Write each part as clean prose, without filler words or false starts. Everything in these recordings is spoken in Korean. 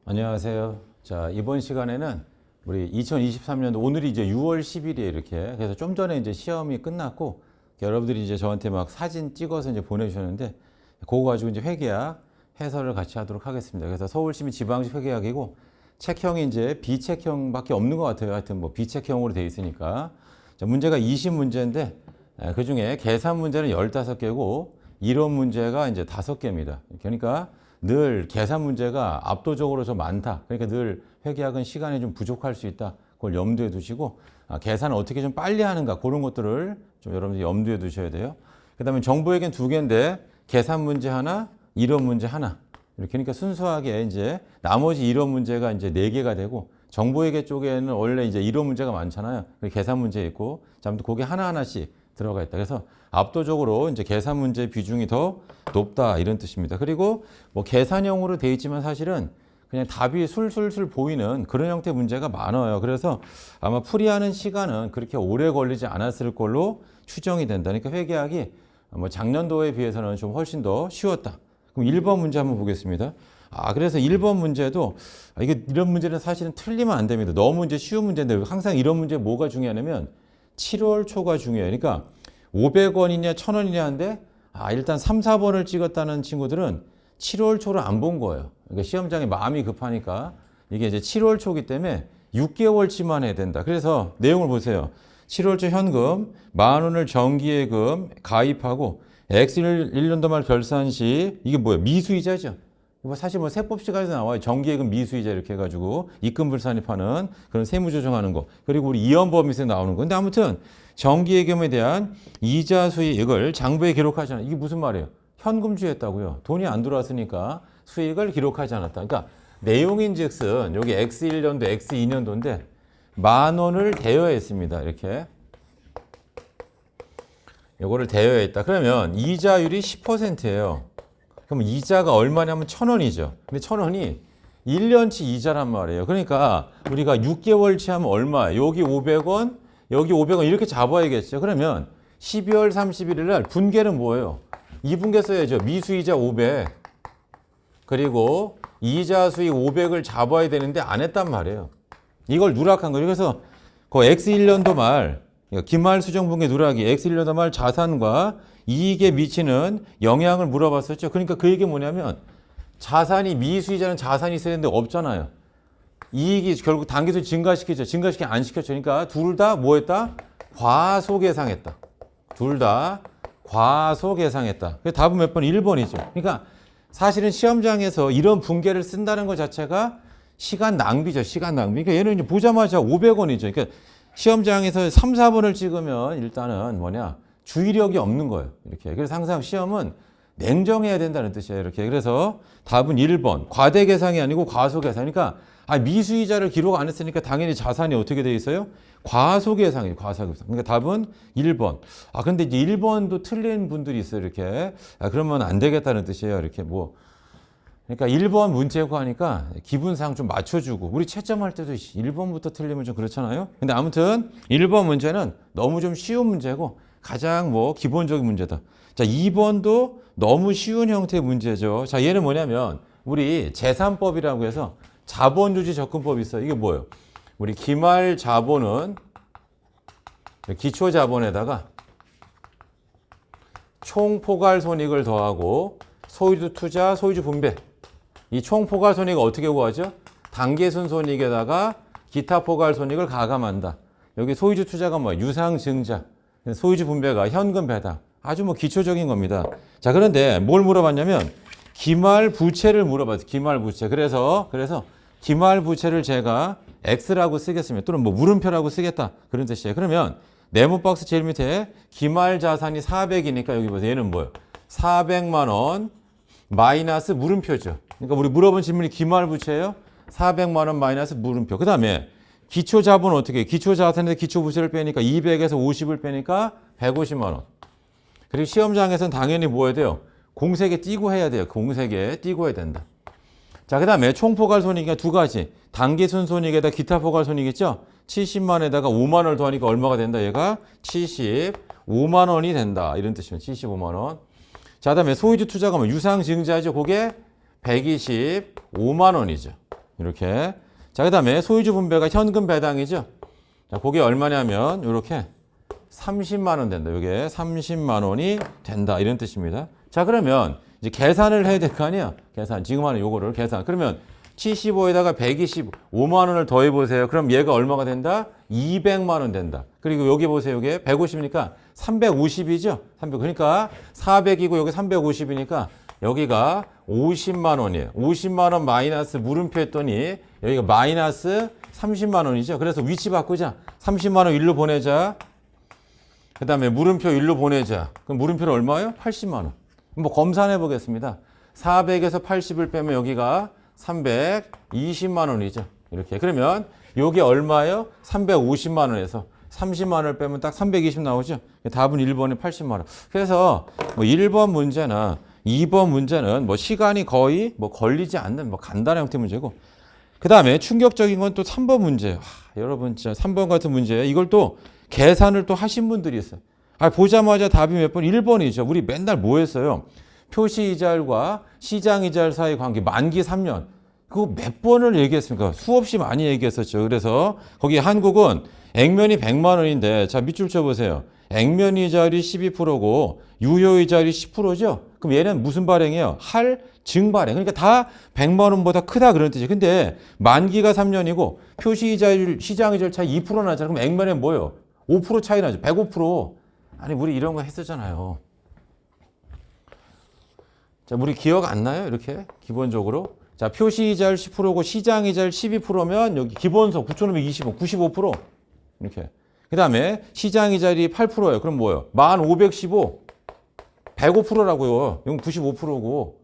안녕하세요. 자, 이번 시간에는 우리 2023년도 오늘이 이제 6월 10일이에요. 이렇게. 그래서 좀 전에 이제 시험이 끝났고 여러분들이 이제 저한테 막 사진 찍어서 이제 보내주셨는데 그거 가지고 이제 회계학 해설을 같이 하도록 하겠습니다. 그래서 서울시민 지방시 회계학이고 책형이 이제 비책형밖에 없는 것 같아요. 하여튼 뭐 비책형으로 되어 있으니까. 자, 문제가 20문제인데 그 중에 계산 문제는 15개고 이론 문제가 이제 5개입니다. 그러니까 늘 계산 문제가 압도적으로 좀 많다. 그러니까 늘 회계학은 시간이 좀 부족할 수 있다. 그걸 염두에 두시고 계산을 어떻게 좀 빨리 하는가 그런 것들을 좀 여러분들이 염두에 두셔야 돼요. 그 다음에 정보에겐 2개인데 계산 문제 하나, 이론 문제 하나. 이렇게 그러니까 순수하게 이제 나머지 이론 문제가 이제 4개가 되고 정보회계 쪽에는 원래 이제 이론 문제가 많잖아요. 계산 문제 있고 아무튼 그게 하나하나씩 들어가 있다. 그래서 압도적으로 이제 계산 문제 비중이 더 높다 이런 뜻입니다. 그리고 뭐 계산형으로 돼 있지만 사실은 그냥 답이 술술술 보이는 그런 형태 문제가 많아요. 그래서 아마 풀이하는 시간은 그렇게 오래 걸리지 않았을 걸로 추정이 된다. 그러니까 회계학이 뭐 작년도에 비해서는 좀 훨씬 더 쉬웠다. 그럼 1번 문제 한번 보겠습니다. 그래서 1번 문제도 이게 이런 문제는 사실은 틀리면 안 됩니다. 너무 이제 쉬운 문제인데 항상 이런 문제 뭐가 중요하냐면 7월 초가 중요해요. 그러니까 500원이냐 1000원이냐 하는데 일단 3, 4번을 찍었다는 친구들은 7월 초를 안 본 거예요. 그러니까 시험장에 마음이 급하니까 이게 이제 7월 초기 때문에 6개월치만 해야 된다. 그래서 내용을 보세요. 7월 초 현금 10,000원을 정기예금 가입하고 X 1년도 말 결산 시 이게 뭐예요? 미수이자죠. 사실 뭐 세법 시간에서 나와요. 정기예금 미수이자 이렇게 해가지고 입금 불산입하는 그런 세무 조정하는 거. 그리고 우리 이연법에서 나오는 거. 근데 아무튼 정기예금에 대한 이자 수익을 장부에 기록하지 않았다. 이게 무슨 말이에요? 현금주였다고요. 돈이 안 들어왔으니까 수익을 기록하지 않았다. 그러니까 내용인즉슨 여기 X 1년도, X 2년도인데 10,000원을 대여했습니다. 이렇게. 요거를 대여했다. 그러면 이자율이 10%예요. 그럼 이자가 얼마냐면 1,000원이죠. 근데 1,000원이 1년치 이자란 말이에요. 그러니까 우리가 6개월치 하면 얼마예요? 여기 500원, 여기 500원 이렇게 잡아야겠죠. 그러면 12월 31일 날 분계는 뭐예요? 2분계 써야죠. 미수이자 500. 그리고 이자 수익 500을 잡아야 되는데 안 했단 말이에요. 이걸 누락한 거예요. 그래서 그 X 1년도 말 기말 수정분계 누락이 X 1년도 말 자산과 이익에 미치는 영향을 물어봤었죠. 그러니까 그 얘기 뭐냐면 자산이 미수이자는 자산이 있어야 되는데 없잖아요. 이익이 결국 단기수 증가시키죠. 증가시키 안 시켰죠. 그러니까 둘 다 뭐 했다? 과소계상했다. 둘 다 과소계상했다. 그래서 답은 몇 번? 1번이죠. 그러니까 사실은 시험장에서 이런 분계를 쓴다는 것 자체가 시간 낭비죠. 시간 낭비. 그러니까 얘는 이제 보자마자 500원이죠. 그러니까 시험장에서 3, 4번을 찍으면 일단은 뭐냐? 주의력이 없는 거예요. 이렇게. 그래서 항상 시험은 냉정해야 된다는 뜻이에요. 이렇게. 그래서 답은 1번. 과대계상이 아니고 과소계상. 그러니까 미수이자를 기록 안 했으니까 당연히 자산이 어떻게 돼 있어요? 과소계상이에요. 과소계상. 그러니까 답은 1번. 근데 이제 1번도 틀린 분들이 있어요. 이렇게. 그러면 안 되겠다는 뜻이에요. 이렇게 뭐. 그러니까 1번 문제고 하니까 기분상 좀 맞춰주고 우리 채점할 때도 1번부터 틀리면 좀 그렇잖아요. 근데 아무튼 1번 문제는 너무 좀 쉬운 문제고 가장 뭐 기본적인 문제다. 자, 2번도 너무 쉬운 형태의 문제죠. 자, 얘는 뭐냐면 우리 재산법이라고 해서 자본주지 접근법이 있어요. 이게 뭐예요? 우리 기말 자본은 기초 자본에다가 총 포괄 손익을 더하고 소유주 투자, 소유주 분배. 이 총 포괄 손익을 어떻게 구하죠? 단계순 손익에다가 기타 포괄 손익을 가감한다. 여기 소유주 투자가 뭐야? 유상 증자. 소유주 분배가 현금 배당. 아주 뭐 기초적인 겁니다. 자, 그런데 뭘 물어봤냐면 기말 부채를 물어봤어요. 기말 부채. 그래서 기말 부채를 제가 X라고 쓰겠습니다. 또는 뭐 물음표라고 쓰겠다. 그런 뜻이에요. 그러면 네모 박스 제일 밑에 기말 자산이 400이니까 여기 보세요. 얘는 뭐예요? 400만 원 마이너스 물음표죠. 그러니까 우리 물어본 질문이 기말 부채예요. 400만 원 마이너스 물음표. 그 다음에 기초 자본은 어떻게 해요? 기초 자산에서 기초 부채를 빼니까 200에서 50을 빼니까 150만 원. 그리고 시험장에서는 당연히 뭐 해야 돼요? 공색에 띄고 해야 돼요. 공색에 띄고 해야 된다. 자, 그 다음에 총 포괄 손익이 2가지. 단기순 손익에다 기타 포괄 손익 있죠? 70만에다가 5만 원을 더하니까 얼마가 된다? 얘가 75만 원이 된다. 이런 뜻이면 75만 원. 자, 그 다음에 소유주 투자가 뭐 유상증자죠. 그게 125만 원이죠. 이렇게. 자, 그다음에 소유주 분배가 현금 배당이죠. 자, 그게 얼마냐면 이렇게 30만 원 된다. 이게 30만 원이 된다. 이런 뜻입니다. 자, 그러면 이제 계산을 해야 될 거 아니야. 계산. 지금 하는 요거를 계산. 그러면 75에다가 125만 원을 더해 보세요. 그럼 얘가 얼마가 된다? 200만 원 된다. 그리고 여기 보세요. 이게 150이니까 350이죠. 300. 그러니까 400이고 여기 350이니까 여기가 50만 원이에요. 50만 원 마이너스 물음표 했더니 여기가 마이너스 30만 원이죠. 그래서 위치 바꾸자. 30만 원 일로 보내자. 그 다음에 물음표 일로 보내자. 그럼 물음표는 얼마예요? 80만 원. 뭐 검산해 보겠습니다. 400에서 80을 빼면 여기가 320만 원이죠. 이렇게. 그러면 요게 얼마예요? 350만 원에서 30만 원을 빼면 딱 320 나오죠. 답은 1번에 80만 원. 그래서 뭐 1번 문제나 2번 문제는 뭐 시간이 거의 뭐 걸리지 않는 뭐 간단한 형태 문제고. 그 다음에 충격적인 건 또 3번 문제예요. 여러분 진짜 3번 같은 문제예요. 이걸 또 계산을 또 하신 분들이 있어요. 보자마자 답이 몇 번? 1번이죠. 우리 맨날 뭐 했어요? 표시이자율과 시장이자율 사이 관계 만기 3년. 그거 몇 번을 얘기했습니까? 수없이 많이 얘기했었죠. 그래서 거기 한국은 액면이 100만 원인데 자 밑줄 쳐보세요. 액면 이자율이 12%고 유효 이자율이 10%죠. 그럼 얘는 무슨 발행이에요? 할증 발행. 그러니까 다 100만 원보다 크다 그런 뜻이에요. 근데 만기가 3년이고 표시 이자율, 시장 이자율 차이 2% 나잖아요. 그럼 액면에 뭐예요? 5% 차이 나죠. 105%. 아니 우리 이런 거 했었잖아요. 자, 우리 기억 안 나요? 이렇게 기본적으로. 자, 표시 이자율 10%고 시장 이자율 12%면 여기 기본소 9,525, 95%. 이렇게. 그다음에 시장 이자율이 8%예요. 그럼 뭐예요? 1,515. 105%라고요. 이건 95%고.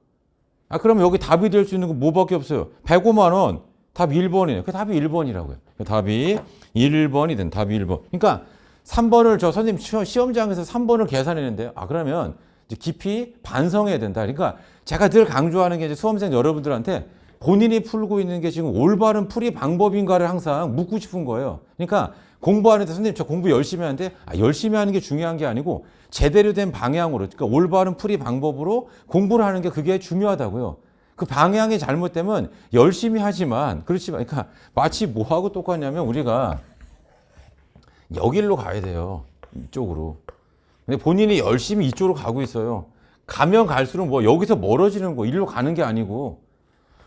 그럼 여기 답이 될 수 있는 건 뭐밖에 없어요? 105만 원. 답 1번이에요. 그 답이 1번이라고요. 답이 1번이 된 답이 1번. 그러니까 3번을 저 선생님 시험장에서 3번을 계산했는데요. 그러면 이제 깊이 반성해야 된다. 그러니까 제가 늘 강조하는 게 이제 수험생 여러분들한테 본인이 풀고 있는 게 지금 올바른 풀이 방법인가를 항상 묻고 싶은 거예요. 그러니까 공부하는데 선생님 저 공부 열심히 하는데 열심히 하는 게 중요한 게 아니고 제대로 된 방향으로 그러니까 올바른 풀이 방법으로 공부를 하는 게 그게 중요하다고요. 그 방향이 잘못되면 열심히 하지만 그렇지만 그러니까 마치 뭐하고 똑같냐면 우리가 여기로 가야 돼요. 이쪽으로. 근데 본인이 열심히 이쪽으로 가고 있어요. 가면 갈수록 뭐 여기서 멀어지는 거 일로 가는 게 아니고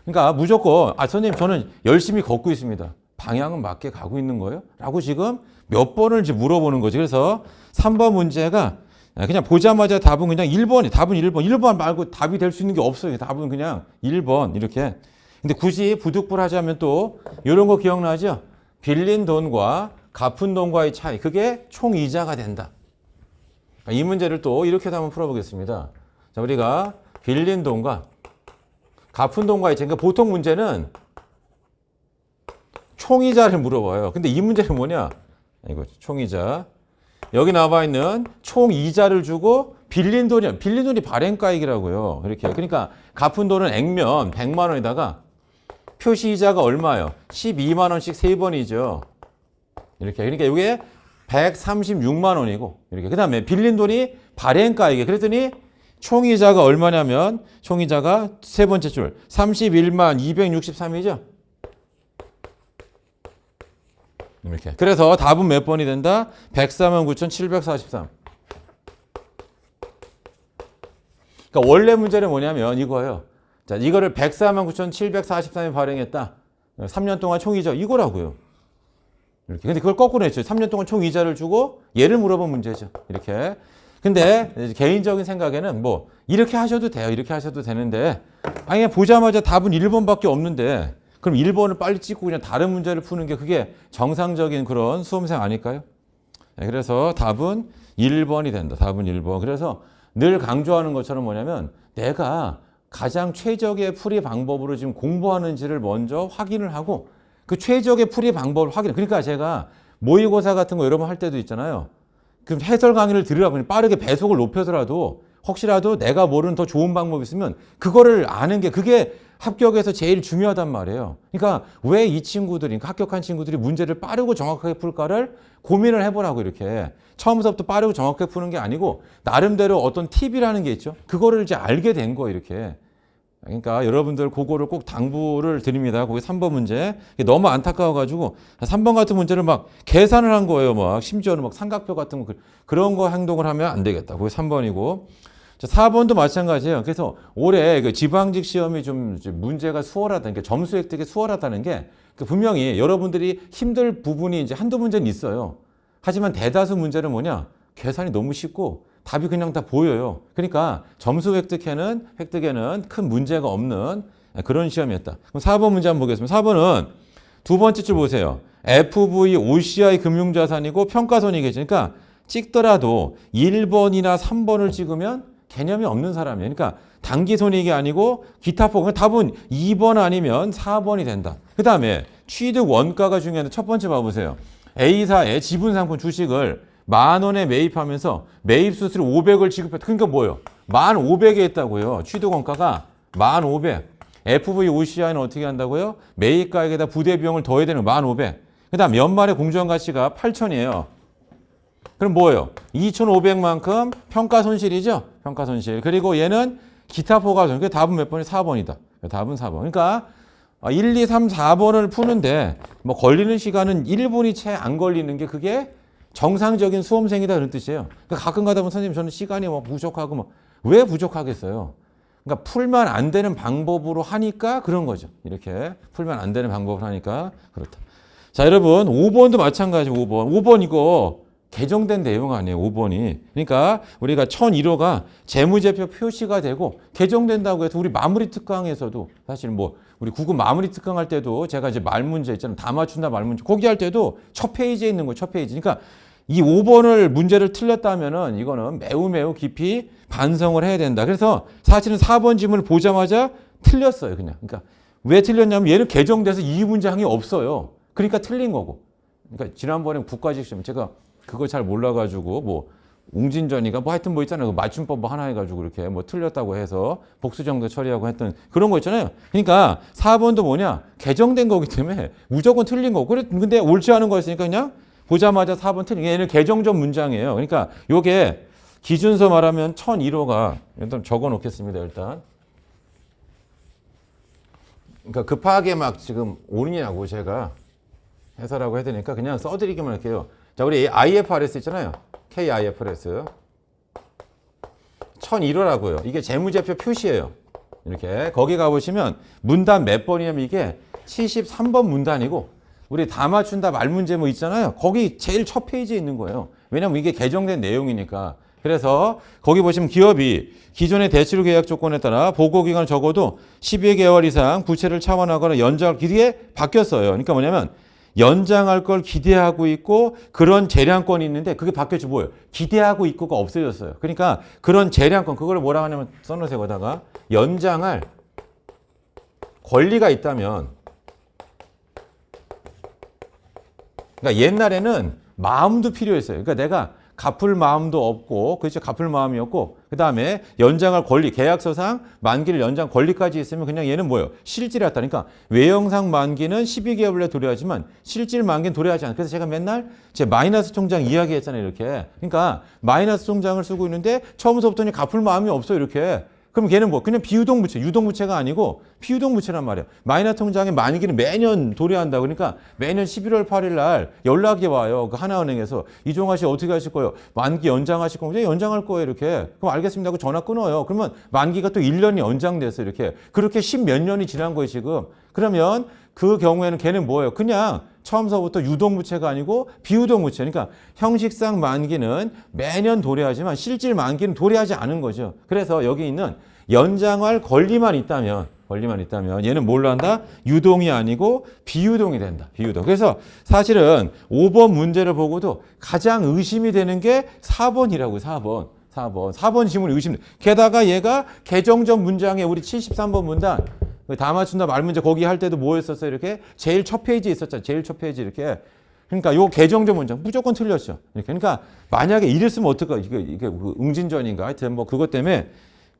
그러니까 무조건 선생님 저는 열심히 걷고 있습니다. 방향은 맞게 가고 있는 거예요? 라고 지금 몇 번을 이제 물어보는 거지. 그래서 3번 문제가 그냥 보자마자 답은 그냥 1번이 답은 1번. 1번 말고 답이 될 수 있는 게 없어요. 답은 그냥 1번 이렇게. 근데 굳이 부득불 하자면 또 이런 거 기억나죠? 빌린 돈과 갚은 돈과의 차이. 그게 총이자가 된다. 이 문제를 또 이렇게도 한번 풀어보겠습니다. 자, 우리가 빌린 돈과 갚은 돈과의 차이. 그러니까 보통 문제는 총이자를 물어봐요. 근데 이 문제는 뭐냐? 이거 총이자. 여기 나와 있는 총이자를 주고 빌린 돈이 빌린 돈이 발행가액이라고요. 이렇게. 그러니까 갚은 돈은 액면 100만 원에다가 표시이자가 얼마예요? 12만 원씩 3번이죠. 이렇게. 그러니까 이게 136만 원이고 이렇게. 그다음에 빌린 돈이 발행가액이에요. 그랬더니 총이자가 얼마냐면 총이자가 세 번째 줄 31만 263이죠. 이렇게. 그래서 답은 몇 번이 된다? 104만 9,743. 그러니까 원래 문제는 뭐냐면 이거예요. 자, 이거를 104만 9,743에 발행했다. 3년 동안 총이자 이거라고요. 이렇게. 근데 그걸 거꾸로 했죠. 3년 동안 총이자를 주고 얘를 물어본 문제죠. 이렇게. 근데 개인적인 생각에는 뭐 이렇게 하셔도 돼요. 이렇게 하셔도 되는데 그냥 보자마자 답은 1번밖에 없는데 그럼 1번을 빨리 찍고 그냥 다른 문제를 푸는 게 그게 정상적인 그런 수험생 아닐까요? 그래서 답은 1번이 된다. 답은 1번. 그래서 늘 강조하는 것처럼 뭐냐면 내가 가장 최적의 풀이 방법으로 지금 공부하는지를 먼저 확인을 하고 그 최적의 풀이 방법을 확인. 그러니까 제가 모의고사 같은 거 여러 번 할 때도 있잖아요. 그럼 해설 강의를 들으라고 빠르게 배속을 높여서라도 혹시라도 내가 모르는 더 좋은 방법이 있으면 그거를 아는 게 그게 합격에서 제일 중요하단 말이에요. 그러니까 왜 이 친구들이 합격한 친구들이 문제를 빠르고 정확하게 풀까를 고민을 해보라고 이렇게. 처음부터 빠르고 정확하게 푸는 게 아니고 나름대로 어떤 팁이라는 게 있죠. 그거를 이제 알게 된 거예요. 이렇게. 그러니까 여러분들 그거를 꼭 당부를 드립니다. 거기 3번 문제. 너무 안타까워가지고 3번 같은 문제를 막 계산을 한 거예요. 막 심지어는 막 삼각표 같은 거 그런 거 행동을 하면 안 되겠다. 거기 3번이고. 자, 4번도 마찬가지예요. 그래서 올해 그 지방직 시험이 좀 문제가 수월하다는 게 점수 획득이 수월하다는 게 분명히 여러분들이 힘들 부분이 이제 한두 문제는 있어요. 하지만 대다수 문제는 뭐냐? 계산이 너무 쉽고 답이 그냥 다 보여요. 그러니까 점수 획득에는 큰 문제가 없는 그런 시험이었다. 그럼 4번 문제 한번 보겠습니다. 4번은 두 번째 줄 보세요. FV, OCI 금융자산이고 평가손익이죠. 그러니까 찍더라도 1번이나 3번을 찍으면 개념이 없는 사람이에요. 그러니까 당기손익이 아니고 기타포. 답은 2번 아니면 4번이 된다. 그 다음에 취득 원가가 중요한데 첫 번째 봐보세요. A사의 지분상품 주식을 10,000원에 매입하면서 매입 수수료 500을 지급했다. 그러니까 뭐예요? 1,500에 했다고요. 취득 원가가 1,500. FV, OCI는 어떻게 한다고요? 매입가액에다 부대 비용을 더해야 되는 1,500. 그 다음 연말에 공정가치가 8,000이에요. 그럼 뭐예요? 2,500만큼 평가 손실이죠? 평가 손실. 그리고 얘는 기타 포괄손실. 그 답은 몇 번이? 4번이다. 답은 4번. 그러니까 1, 2, 3, 4번을 푸는데 뭐 걸리는 시간은 1분이 채 안 걸리는 게 그게 정상적인 수험생이다 그런 뜻이에요. 그러니까 가끔 가다 보면 선생님 저는 시간이 뭐 부족하고 뭐 왜 부족하겠어요? 그러니까 풀면 안 되는 방법으로 하니까 그런 거죠. 이렇게 풀면 안 되는 방법을 하니까 그렇다. 자, 여러분 5번도 마찬가지고 5번 이거 개정된 내용 아니에요. 5번이. 그러니까 우리가 1001호가 재무제표 표시가 되고 개정된다고 해서 우리 마무리 특강에서도 사실 뭐 우리 국어 마무리 특강 할 때도 제가 이제 말문제 있잖아요. 다 맞춘다 말문제. 거기 할 때도 첫 페이지에 있는 거예요. 첫 페이지. 그러니까 이 5번을 문제를 틀렸다면은 이거는 매우 깊이 반성을 해야 된다. 그래서 사실은 4번 지문을 보자마자 틀렸어요. 그냥. 그러니까 왜 틀렸냐면 얘는 개정돼서 이 문제항이 없어요. 그러니까 틀린 거고. 그러니까 지난번에 국가직 시험 제가 그거 잘 몰라가지고 뭐 웅진전이가 뭐 하여튼 뭐 있잖아요. 그 맞춤법 하나 해가지고 이렇게 뭐 틀렸다고 해서 복수 정도 처리하고 했던 그런 거 있잖아요. 그러니까 4번도 뭐냐? 개정된 거기 때문에 무조건 틀린 거고. 근데 옳지 않은 거였으니까 그냥 보자마자 4번 틀린 얘는 개정전 문장이에요. 그러니까 요게 기준서 말하면 1001호가 일단 적어 놓겠습니다. 일단. 그러니까 급하게 막 지금 오느냐고 제가 해설하고 해드리니까 그냥 써드리기만 할게요. 자, 우리 IFRS 있잖아요. KIFRS. 1001호라고요. 이게 재무제표 표시예요. 이렇게. 거기 가보시면 문단 몇 번이냐면 이게 73번 문단이고 우리 다 맞춘다 말문제 뭐 있잖아요. 거기 제일 첫 페이지에 있는 거예요. 왜냐면 이게 개정된 내용이니까. 그래서 거기 보시면 기업이 기존의 대출 계약 조건에 따라 보고기간을 적어도 12개월 이상 부채를 차원하거나 연장할 기대에 바뀌었어요. 그러니까 뭐냐면 연장할 걸 기대하고 있고 그런 재량권이 있는데 그게 바뀌었지 뭐예요? 기대하고 있고가 없어졌어요. 그러니까 그런 재량권 그걸 뭐라고 하냐면 써놓으세요. 거다가 연장할 권리가 있다면 그러니까 옛날에는 마음도 필요했어요. 그러니까 내가 갚을 마음도 없고, 그렇죠? 갚을 마음이었고, 그 다음에 연장할 권리, 계약서상 만기를 연장 권리까지 있으면 그냥 얘는 뭐예요? 실질이었다. 그러니까 외형상 만기는 12개월에 도래하지만 실질 만기는 도래하지 않아요. 그래서 제가 맨날 제 마이너스 통장 이야기했잖아요. 이렇게. 그러니까 마이너스 통장을 쓰고 있는데 처음부터 갚을 마음이 없어요. 이렇게. 그럼 걔는 뭐 그냥 비유동부채, 유동부채가 아니고 비유동부채란 말이에요. 마이너스 통장의 만기는 매년 도래한다. 그러니까 매년 11월 8일 날 연락이 와요. 그 하나은행에서 이종화 씨 어떻게 하실 거예요? 만기 연장하실 거예요? 연장할 거예요. 이렇게. 그럼 알겠습니다 하고 전화 끊어요. 그러면 만기가 또 1년이 연장됐어요. 이렇게. 그렇게 10몇 년이 지난 거예요. 지금. 그러면 그 경우에는 걔는 뭐예요? 그냥 처음서부터 유동부채가 아니고 비유동부채. 그러니까 형식상 만기는 매년 도래하지만 실질 만기는 도래하지 않은 거죠. 그래서 여기 있는 연장할 권리만 있다면 얘는 뭘로 한다? 유동이 아니고 비유동이 된다. 비유동. 그래서 사실은 5번 문제를 보고도 가장 의심이 되는 게 4번이라고요. 4번 지문이 의심. 게다가 얘가 개정전 문장에 우리 73번 문단 다 맞춘다 말문제 거기 할 때도 뭐 했었어요? 이렇게 제일 첫 페이지에 있었죠. 제일 첫 페이지 이렇게. 그러니까 요 개정전 문장 무조건 틀렸죠. 이렇게. 그러니까 만약에 이랬으면 어떨까? 이게 응진전인가? 하여튼 뭐 그것 때문에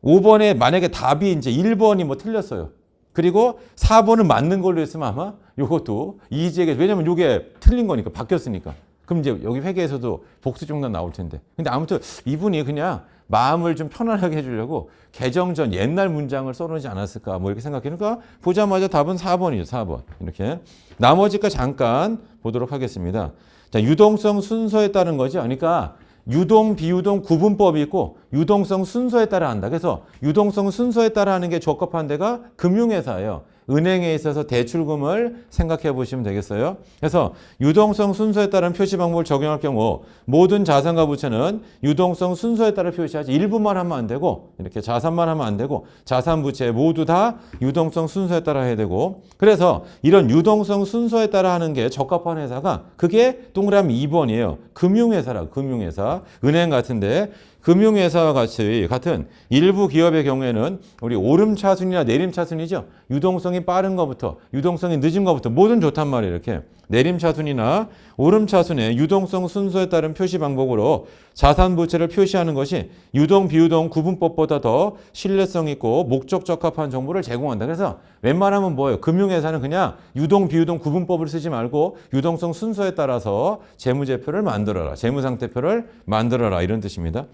5번에 만약에 답이 이제 1번이 뭐 틀렸어요. 그리고 4번은 맞는 걸로 했으면 아마 요것도 이의제기. 왜냐면 요게 틀린 거니까 바뀌었으니까. 그럼 이제 여기 회계에서도 복수 정답 나올 텐데. 근데 아무튼 이분이 그냥 마음을 좀 편안하게 해주려고 개정전 옛날 문장을 써놓지 않았을까 뭐 이렇게 생각하니까 보자마자 답은 4번이죠. 4번. 이렇게. 나머지까지 잠깐 보도록 하겠습니다. 자, 유동성 순서에 따른 거죠. 그러니까 유동, 비유동 구분법이 있고 유동성 순서에 따라 한다. 그래서 유동성 순서에 따라 하는 게 적합한 데가 금융회사예요. 은행에 있어서 대출금을 생각해 보시면 되겠어요. 그래서 유동성 순서에 따른 표시 방법을 적용할 경우 모든 자산과 부채는 유동성 순서에 따라 표시하지 일부만 하면 안 되고 이렇게 자산만 하면 안 되고 자산, 부채 모두 다 유동성 순서에 따라 해야 되고 그래서 이런 유동성 순서에 따라 하는 게 적합한 회사가 그게 동그라미 2번이에요. 금융회사라고 금융회사. 은행 같은데 금융회사와 같은 일부 기업의 경우에는 우리 오름차순이나 내림차순이죠. 유동성이 빠른 것부터 유동성이 늦은 것부터 뭐든 좋단 말이에요. 이렇게 내림차순이나 오름차순의 유동성 순서에 따른 표시 방법으로 자산 부채를 표시하는 것이 유동 비유동 구분법보다 더 신뢰성 있고 목적 적합한 정보를 제공한다. 그래서 웬만하면 뭐예요? 금융회사는 그냥 유동 비유동 구분법을 쓰지 말고 유동성 순서에 따라서 재무제표를 만들어라. 재무상태표를 만들어라. 이런 뜻입니다.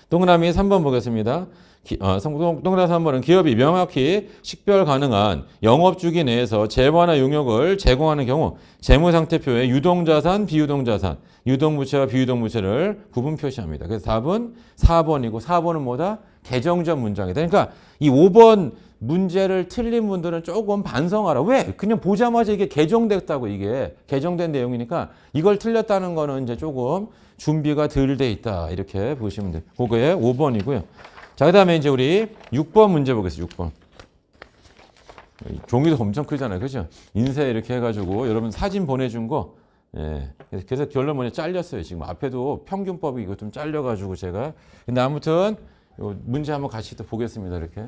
동그라미 3번 보겠습니다. 동그라미 3번은 기업이 명확히 식별 가능한 영업주기 내에서 재화나 용역을 제공하는 경우 재무상태표에 유동자산, 비유동자산, 유동부채와 비유동부채를 구분 표시합니다. 그래서 답은 4번이고 4번은 뭐다? 개정전 문장이다. 그러니까 이 5번 문제를 틀린 분들은 조금 반성하라. 왜? 그냥 보자마자 이게 개정됐다고 이게 개정된 내용이니까 이걸 틀렸다는 거는 이제 조금 준비가 덜 돼 있다. 이렇게 보시면 돼요. 그거에 5번이고요. 자, 그 다음에 이제 우리 6번 문제 보겠습니다. 6번. 종이도 엄청 크잖아요. 그죠? 인쇄 이렇게 해가지고 여러분 사진 보내준 거. 예. 그래서 결론 뭐냐 잘렸어요. 지금 앞에도 평균법이 이거 좀 잘려가지고 제가. 근데 아무튼 문제 한번 같이 또 보겠습니다. 이렇게.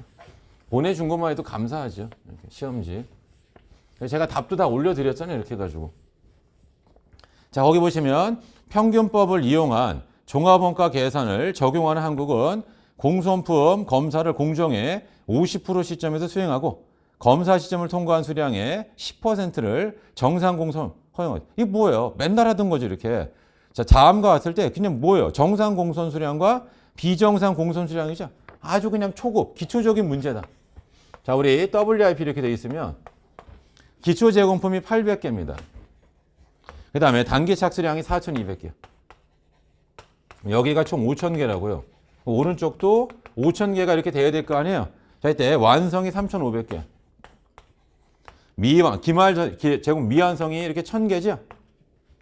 보내준 것만 해도 감사하죠. 이렇게 시험지. 제가 답도 다 올려드렸잖아요. 이렇게 해가지고. 자, 거기 보시면 평균법을 이용한 종합원가 계산을 적용하는 한국은 공손품 검사를 공정에 50% 시점에서 수행하고 검사 시점을 통과한 수량의 10%를 정상 공손 허용하죠. 이게 뭐예요? 맨날 하던 거죠. 이렇게. 자, 자암과 왔을 때 그냥 뭐예요? 정상 공손 수량과 비정상 공손 수량이죠. 아주 그냥 초급, 기초적인 문제다. 자, 우리 WIP 이렇게 돼 있으면 기초 제공품이 800개입니다. 그 다음에 단기 착수량이 4,200개. 여기가 총 5,000개라고요. 오른쪽도 5,000개가 이렇게 돼야 될 거 아니에요. 자, 이때 완성이 3,500개. 기말 제공 미완성이 이렇게 1,000개죠.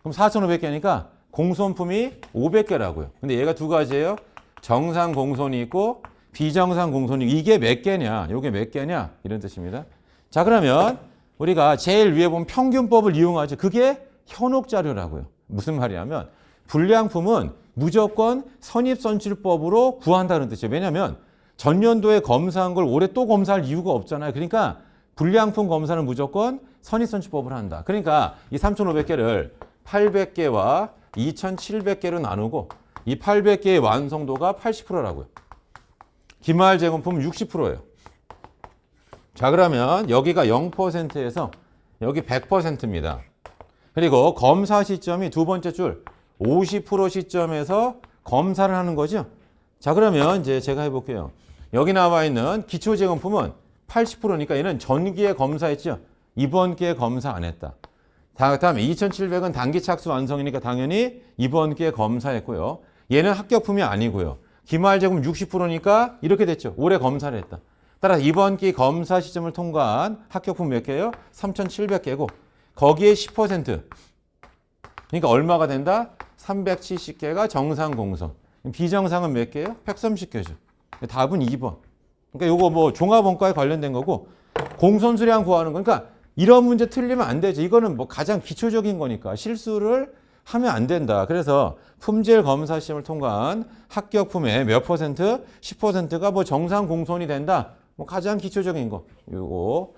그럼 4,500개니까 공손품이 500개라고요. 근데 얘가 두 가지예요. 정상 공손이 있고 비정상 공손이 이게 몇 개냐? 이게 몇 개냐? 이런 뜻입니다. 자, 그러면 우리가 제일 위에 보면 평균법을 이용하죠. 그게 현혹 자료라고요. 무슨 말이냐면 불량품은 무조건 선입선출법으로 구한다는 뜻이에요. 왜냐하면 전년도에 검사한 걸 올해 또 검사할 이유가 없잖아요. 그러니까 불량품 검사는 무조건 선입선출법을 한다. 그러니까 이 3,500개를 800개와 2,700개로 나누고 이 800개의 완성도가 80%라고요. 기말 제공품 60%예요. 자, 그러면 여기가 0%에서 여기 100%입니다. 그리고 검사 시점이 두 번째 줄 50% 시점에서 검사를 하는 거죠. 자, 그러면 이제 제가 해볼게요. 여기 나와 있는 기초 제공품은 80%니까 얘는 전기에 검사했죠. 이번 기회에 검사 안 했다. 다음에 2,700은 단기 착수 완성이니까 당연히 이번 기회에 검사했고요. 얘는 합격품이 아니고요. 기말 제공 60%니까 이렇게 됐죠. 올해 검사를 했다. 따라서 이번 기 검사 시점을 통과한 합격품 몇 개예요? 3,700개고 거기에 10%. 그러니까 얼마가 된다? 370개가 정상 공손. 비정상은 몇 개예요? 130개죠. 답은 2번. 그러니까 요거 뭐 종합원가에 관련된 거고 공손 수량 구하는 거니까 이런 문제 틀리면 안 되죠. 이거는 뭐 가장 기초적인 거니까 실수를 하면 안 된다. 그래서 품질 검사 시험을 통과한 합격품의 몇 퍼센트? 10%가 뭐 정상 공손이 된다. 뭐 가장 기초적인 거. 요거.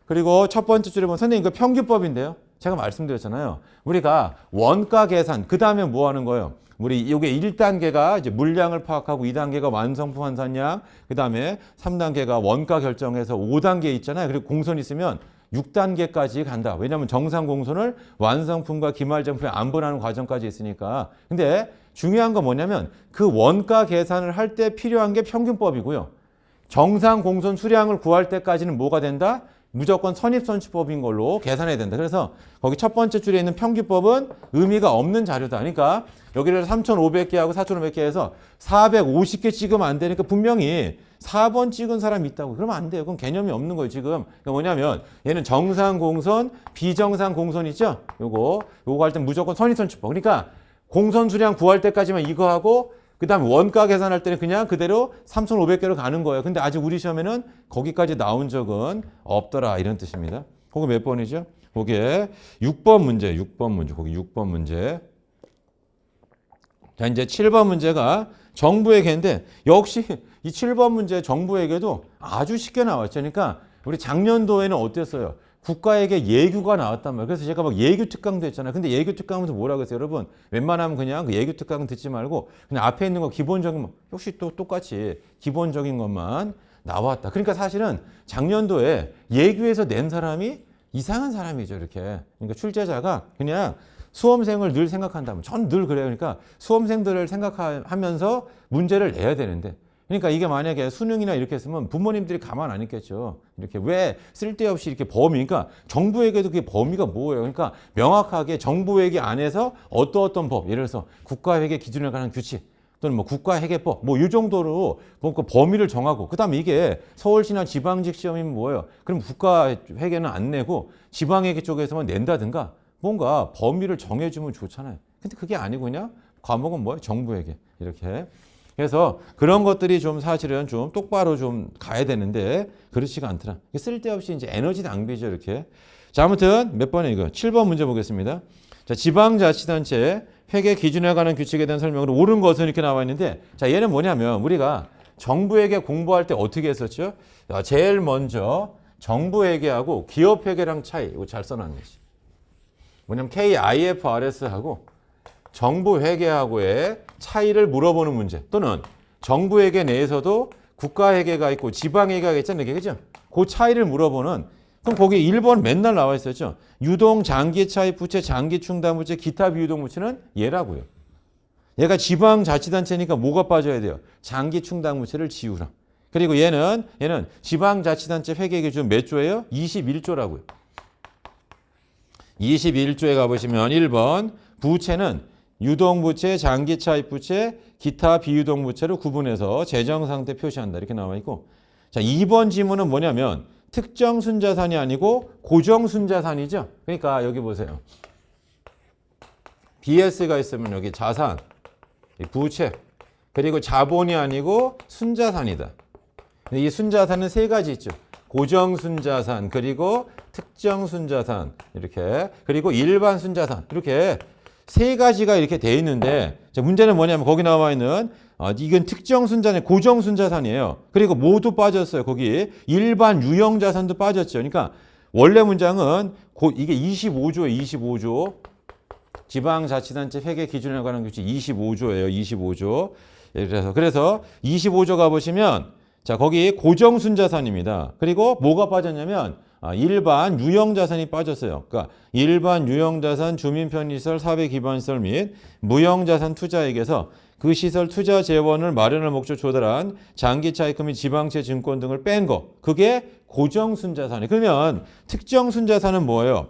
그리고 첫 번째 줄에 보면 선생님 이거 평균법인데요. 제가 말씀드렸잖아요. 우리가 원가 계산, 그 다음에 뭐 하는 거예요? 우리 이게 1단계가 이제 물량을 파악하고 2단계가 완성품 환산량, 그 다음에 3단계가 원가 결정해서 5단계 있잖아요. 그리고 공손 있으면 6단계까지 간다. 왜냐하면 정상 공손을 완성품과 기말정품에 안분하는 과정까지 있으니까. 근데 중요한 건 뭐냐면 그 원가 계산을 할 때 필요한 게 평균법이고요. 정상 공손 수량을 구할 때까지는 뭐가 된다? 무조건 선입선출법인 걸로 계산해야 된다. 그래서 거기 첫 번째 줄에 있는 평균법은 의미가 없는 자료다. 그러니까 여기를 3,500개하고 4,500개 해서 450개 찍으면 안 되니까 분명히 4번 찍은 사람이 있다고. 그러면 안 돼요. 그건 개념이 없는 거예요, 지금. 그러니까 뭐냐면 얘는 정상 공손, 비정상 공손 있죠? 요거 할 땐 무조건 선입선출법. 그러니까 공손 수량 구할 때까지만 이거 하고 그다음에 원가 계산할 때는 그냥 그대로 3,500개로 가는 거예요. 근데 아직 우리 시험에는 거기까지 나온 적은 없더라. 이런 뜻입니다. 그거 몇 번이죠? 그게 6번 문제, 6번 문제. 거기 6번 문제. 자, 이제 7번 문제가 정부회계인데 역시 이 7번 문제 정부회계도 아주 쉽게 나왔죠. 그러니까 우리 작년도에는 어땠어요? 국가에게 예규가 나왔단 말이에요. 그래서 제가 막 예규 특강도 했잖아요. 근데 예규 특강은 뭐라고 했어요, 여러분? 웬만하면 그냥 그 예규 특강 듣지 말고 그냥 앞에 있는 거 기본적인 거 역시 또 똑같이 기본적인 것만 나왔다. 그러니까 사실은 작년도에 예규에서 낸 사람이 이상한 사람이죠, 이렇게. 그러니까 출제자가 그냥 수험생을 늘 생각한다면 전 늘 그래요. 그러니까 수험생들을 생각하면서 문제를 내야 되는데 그러니까 이게 만약에 수능이나 이렇게 했으면 부모님들이 가만 안 있겠죠. 이렇게 왜 쓸데없이 이렇게 범위, 그러니까 정부에게도 그게 범위가 뭐예요? 그러니까 명확하게 정부회계 안에서 어떤 법, 예를 들어서 국가회계 기준에 관한 규칙 또는 뭐 국가회계법 뭐 이 정도로 그 범위를 정하고 그다음에 이게 서울시나 지방직 시험이면 뭐예요? 그럼 국가회계는 안 내고 지방회계 쪽에서만 낸다든가 뭔가 범위를 정해주면 좋잖아요. 근데 그게 아니고 그냥 과목은 뭐예요? 정부회계 이렇게. 그래서 그런 것들이 좀 사실은 좀 똑바로 좀 가야 되는데 그렇지가 않더라. 쓸데없이 이제 에너지 낭비죠, 이렇게. 자, 아무튼 몇 번에 이거 7번 문제 보겠습니다. 자, 지방자치단체 회계 기준에 관한 규칙에 대한 설명으로 옳은 것은 이렇게 나와 있는데 자, 얘는 뭐냐면 우리가 정부회계 공부할 때 어떻게 했었죠? 자, 제일 먼저 정부회계하고 기업회계랑 차이 이거 잘 써놨는지. 뭐냐면 KIFRS하고 정부회계하고의 차이를 물어보는 문제 또는 정부회계 내에서도 국가회계가 있고 지방회계가 있잖아요. 그죠? 그 차이를 물어보는 그럼 거기 1번 맨날 나와 있었죠. 유동, 장기, 차입 부채, 장기 충당 부채, 기타 비유동 부채는 얘라고요. 얘가 지방자치단체니까 뭐가 빠져야 돼요? 장기 충당 부채를 지우라. 그리고 얘는 지방자치단체 회계 기준 몇 조예요? 21조라고요. 21조에 가보시면 1번 부채는 유동부채, 장기차입부채, 기타 비유동부채로 구분해서 재정상태 표시한다. 이렇게 나와 있고 자 2번 지문은 뭐냐면 특정 순자산이 아니고 고정 순자산이죠. 그러니까 여기 보세요. BS가 있으면 여기 자산, 부채, 그리고 자본이 아니고 순자산이다. 이 순자산은 세 가지 있죠. 고정 순자산, 그리고 특정 순자산, 이렇게, 그리고 일반 순자산, 이렇게 세 가지가 이렇게 돼 있는데, 자, 문제는 뭐냐면 거기 나와 있는 이건 특정 순자산, 고정 순자산이에요. 그리고 모두 빠졌어요. 거기 일반 유형 자산도 빠졌죠. 그러니까 원래 문장은 이게 25조예요. 25조. 지방자치단체 회계 기준에 관한 규칙 25조예요. 25조. 그래서 25조 가보시면 자, 거기 고정 순자산입니다. 그리고 뭐가 빠졌냐면 일반 유형자산이 빠졌어요. 그러니까 일반 유형자산, 주민편의시설, 사회기반시설 및 무형자산 투자액에서 그 시설 투자 재원을 마련할 목적 조달한 장기차입금 및 지방채 증권 등을 뺀 거. 그게 고정순자산이에요. 그러면 특정순자산은 뭐예요?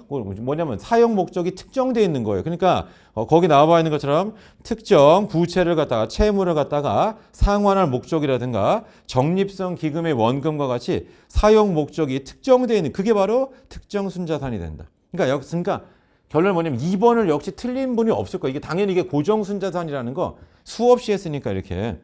뭐냐면 사용 목적이 특정되어 있는 거예요. 그러니까 거기 나와 있는 것처럼 특정 부채를 갖다가 채무를 갖다가 상환할 목적이라든가 적립성 기금의 원금과 같이 사용 목적이 특정되어 있는 그게 바로 특정순자산이 된다. 그러니까 결론은 뭐냐면 2번을 역시 틀린 분이 없을 거예요. 이게 당연히 이게 고정순자산이라는 거 수없이 했으니까 이렇게.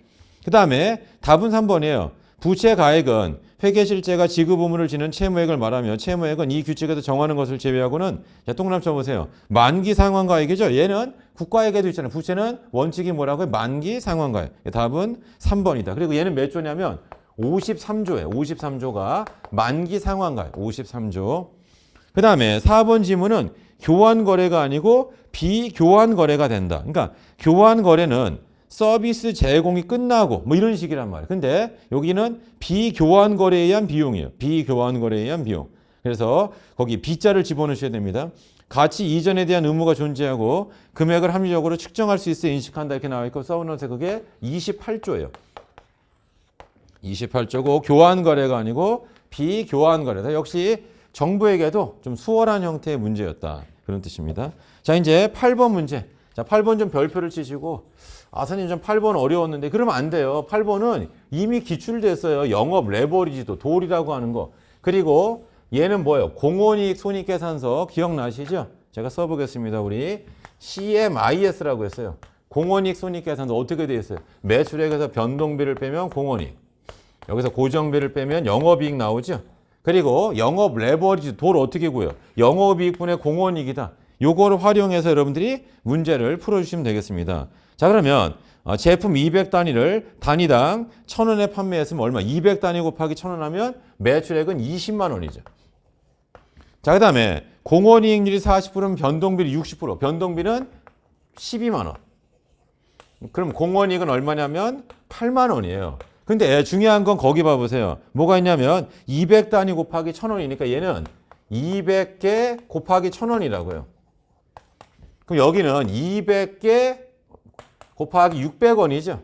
그 다음에 답은 3번이에요. 부채 가액은 회계실제가 지급 의무를 지는 채무액을 말하며 채무액은 이 규칙에서 정하는 것을 제외하고는 자, 동그라미 쳐보세요. 만기 상환가액이죠. 얘는 국가회계도 있잖아요. 부채는 원칙이 뭐라고요? 만기 상환가액. 답은 3번이다. 그리고 얘는 몇 조냐면 53조예요. 53조가 만기 상환가액. 53조. 그 다음에 4번 지문은 교환 거래가 아니고 비교환 거래가 된다. 그러니까 교환 거래는 서비스 제공이 끝나고 뭐 이런 식이란 말이에요. 근데 여기는 비교환 거래에 의한 비용이에요. 비교환 거래에 의한 비용. 그래서 거기 B자를 집어넣으셔야 됩니다. 가치 이전에 대한 의무가 존재하고 금액을 합리적으로 측정할 수 있어 인식한다 이렇게 나와 있고 써놓으세요. 그게 28조예요. 28조고 교환 거래가 아니고 비교환 거래다. 역시 정부에게도 좀 수월한 형태의 문제였다. 그런 뜻입니다. 자, 이제 8번 문제. 자, 8번 좀 별표를 치시고 선생님 좀 8번 어려웠는데 그러면 안 돼요. 8번은 이미 기출됐어요. 영업 레버리지도 돌이라고 하는 거. 그리고 얘는 뭐예요? 공원이익 손익계산서 기억나시죠? 제가 써보겠습니다. 우리 CMIS라고 했어요. 공원이익 손익계산서 어떻게 되어 있어요? 매출액에서 변동비를 빼면 공원이익. 여기서 고정비를 빼면 영업이익 나오죠? 그리고 영업 레버리지 돌 어떻게 구해요? 영업이익분의 공원이익이다. 요거를 활용해서 여러분들이 문제를 풀어주시면 되겠습니다. 자, 그러면 제품 200단위를 단위당 1,000원에 판매했으면 얼마? 200단위 곱하기 1,000원 하면 매출액은 20만 원이죠. 자, 그 다음에 공원이익률이 40%면 변동비는 60%. 변동비는 12만 원. 그럼 공원이익은 얼마냐면 8만 원이에요. 근데 중요한 건 거기 봐보세요. 뭐가 있냐면 200단위 곱하기 1,000원이니까 얘는 200개 곱하기 1,000원이라고요. 그럼 여기는 200개 곱하기 600원이죠.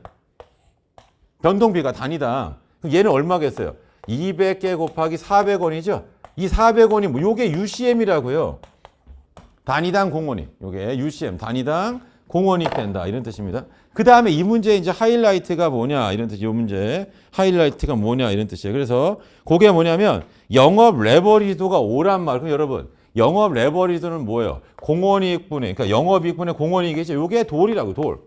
변동비가 단위당. 그럼 얘는 얼마겠어요? 200개 곱하기 400원이죠. 이 400원이 뭐 요게 UCM이라고요. 단위당 공원이익. 요게 UCM 단위당 공원이익 된다. 이런 뜻입니다. 그 다음에 이 문제 이제 하이라이트가 뭐냐 이런 뜻이에요. 이 문제 하이라이트가 뭐냐 이런 뜻이에요. 그래서 그게 뭐냐면 영업 레버리지도가 5란 말. 그럼 여러분 영업 레버리지도는 뭐예요? 공원이익분의 그러니까 영업이익분의 공원이익이죠. 요게 돌이라고 돌.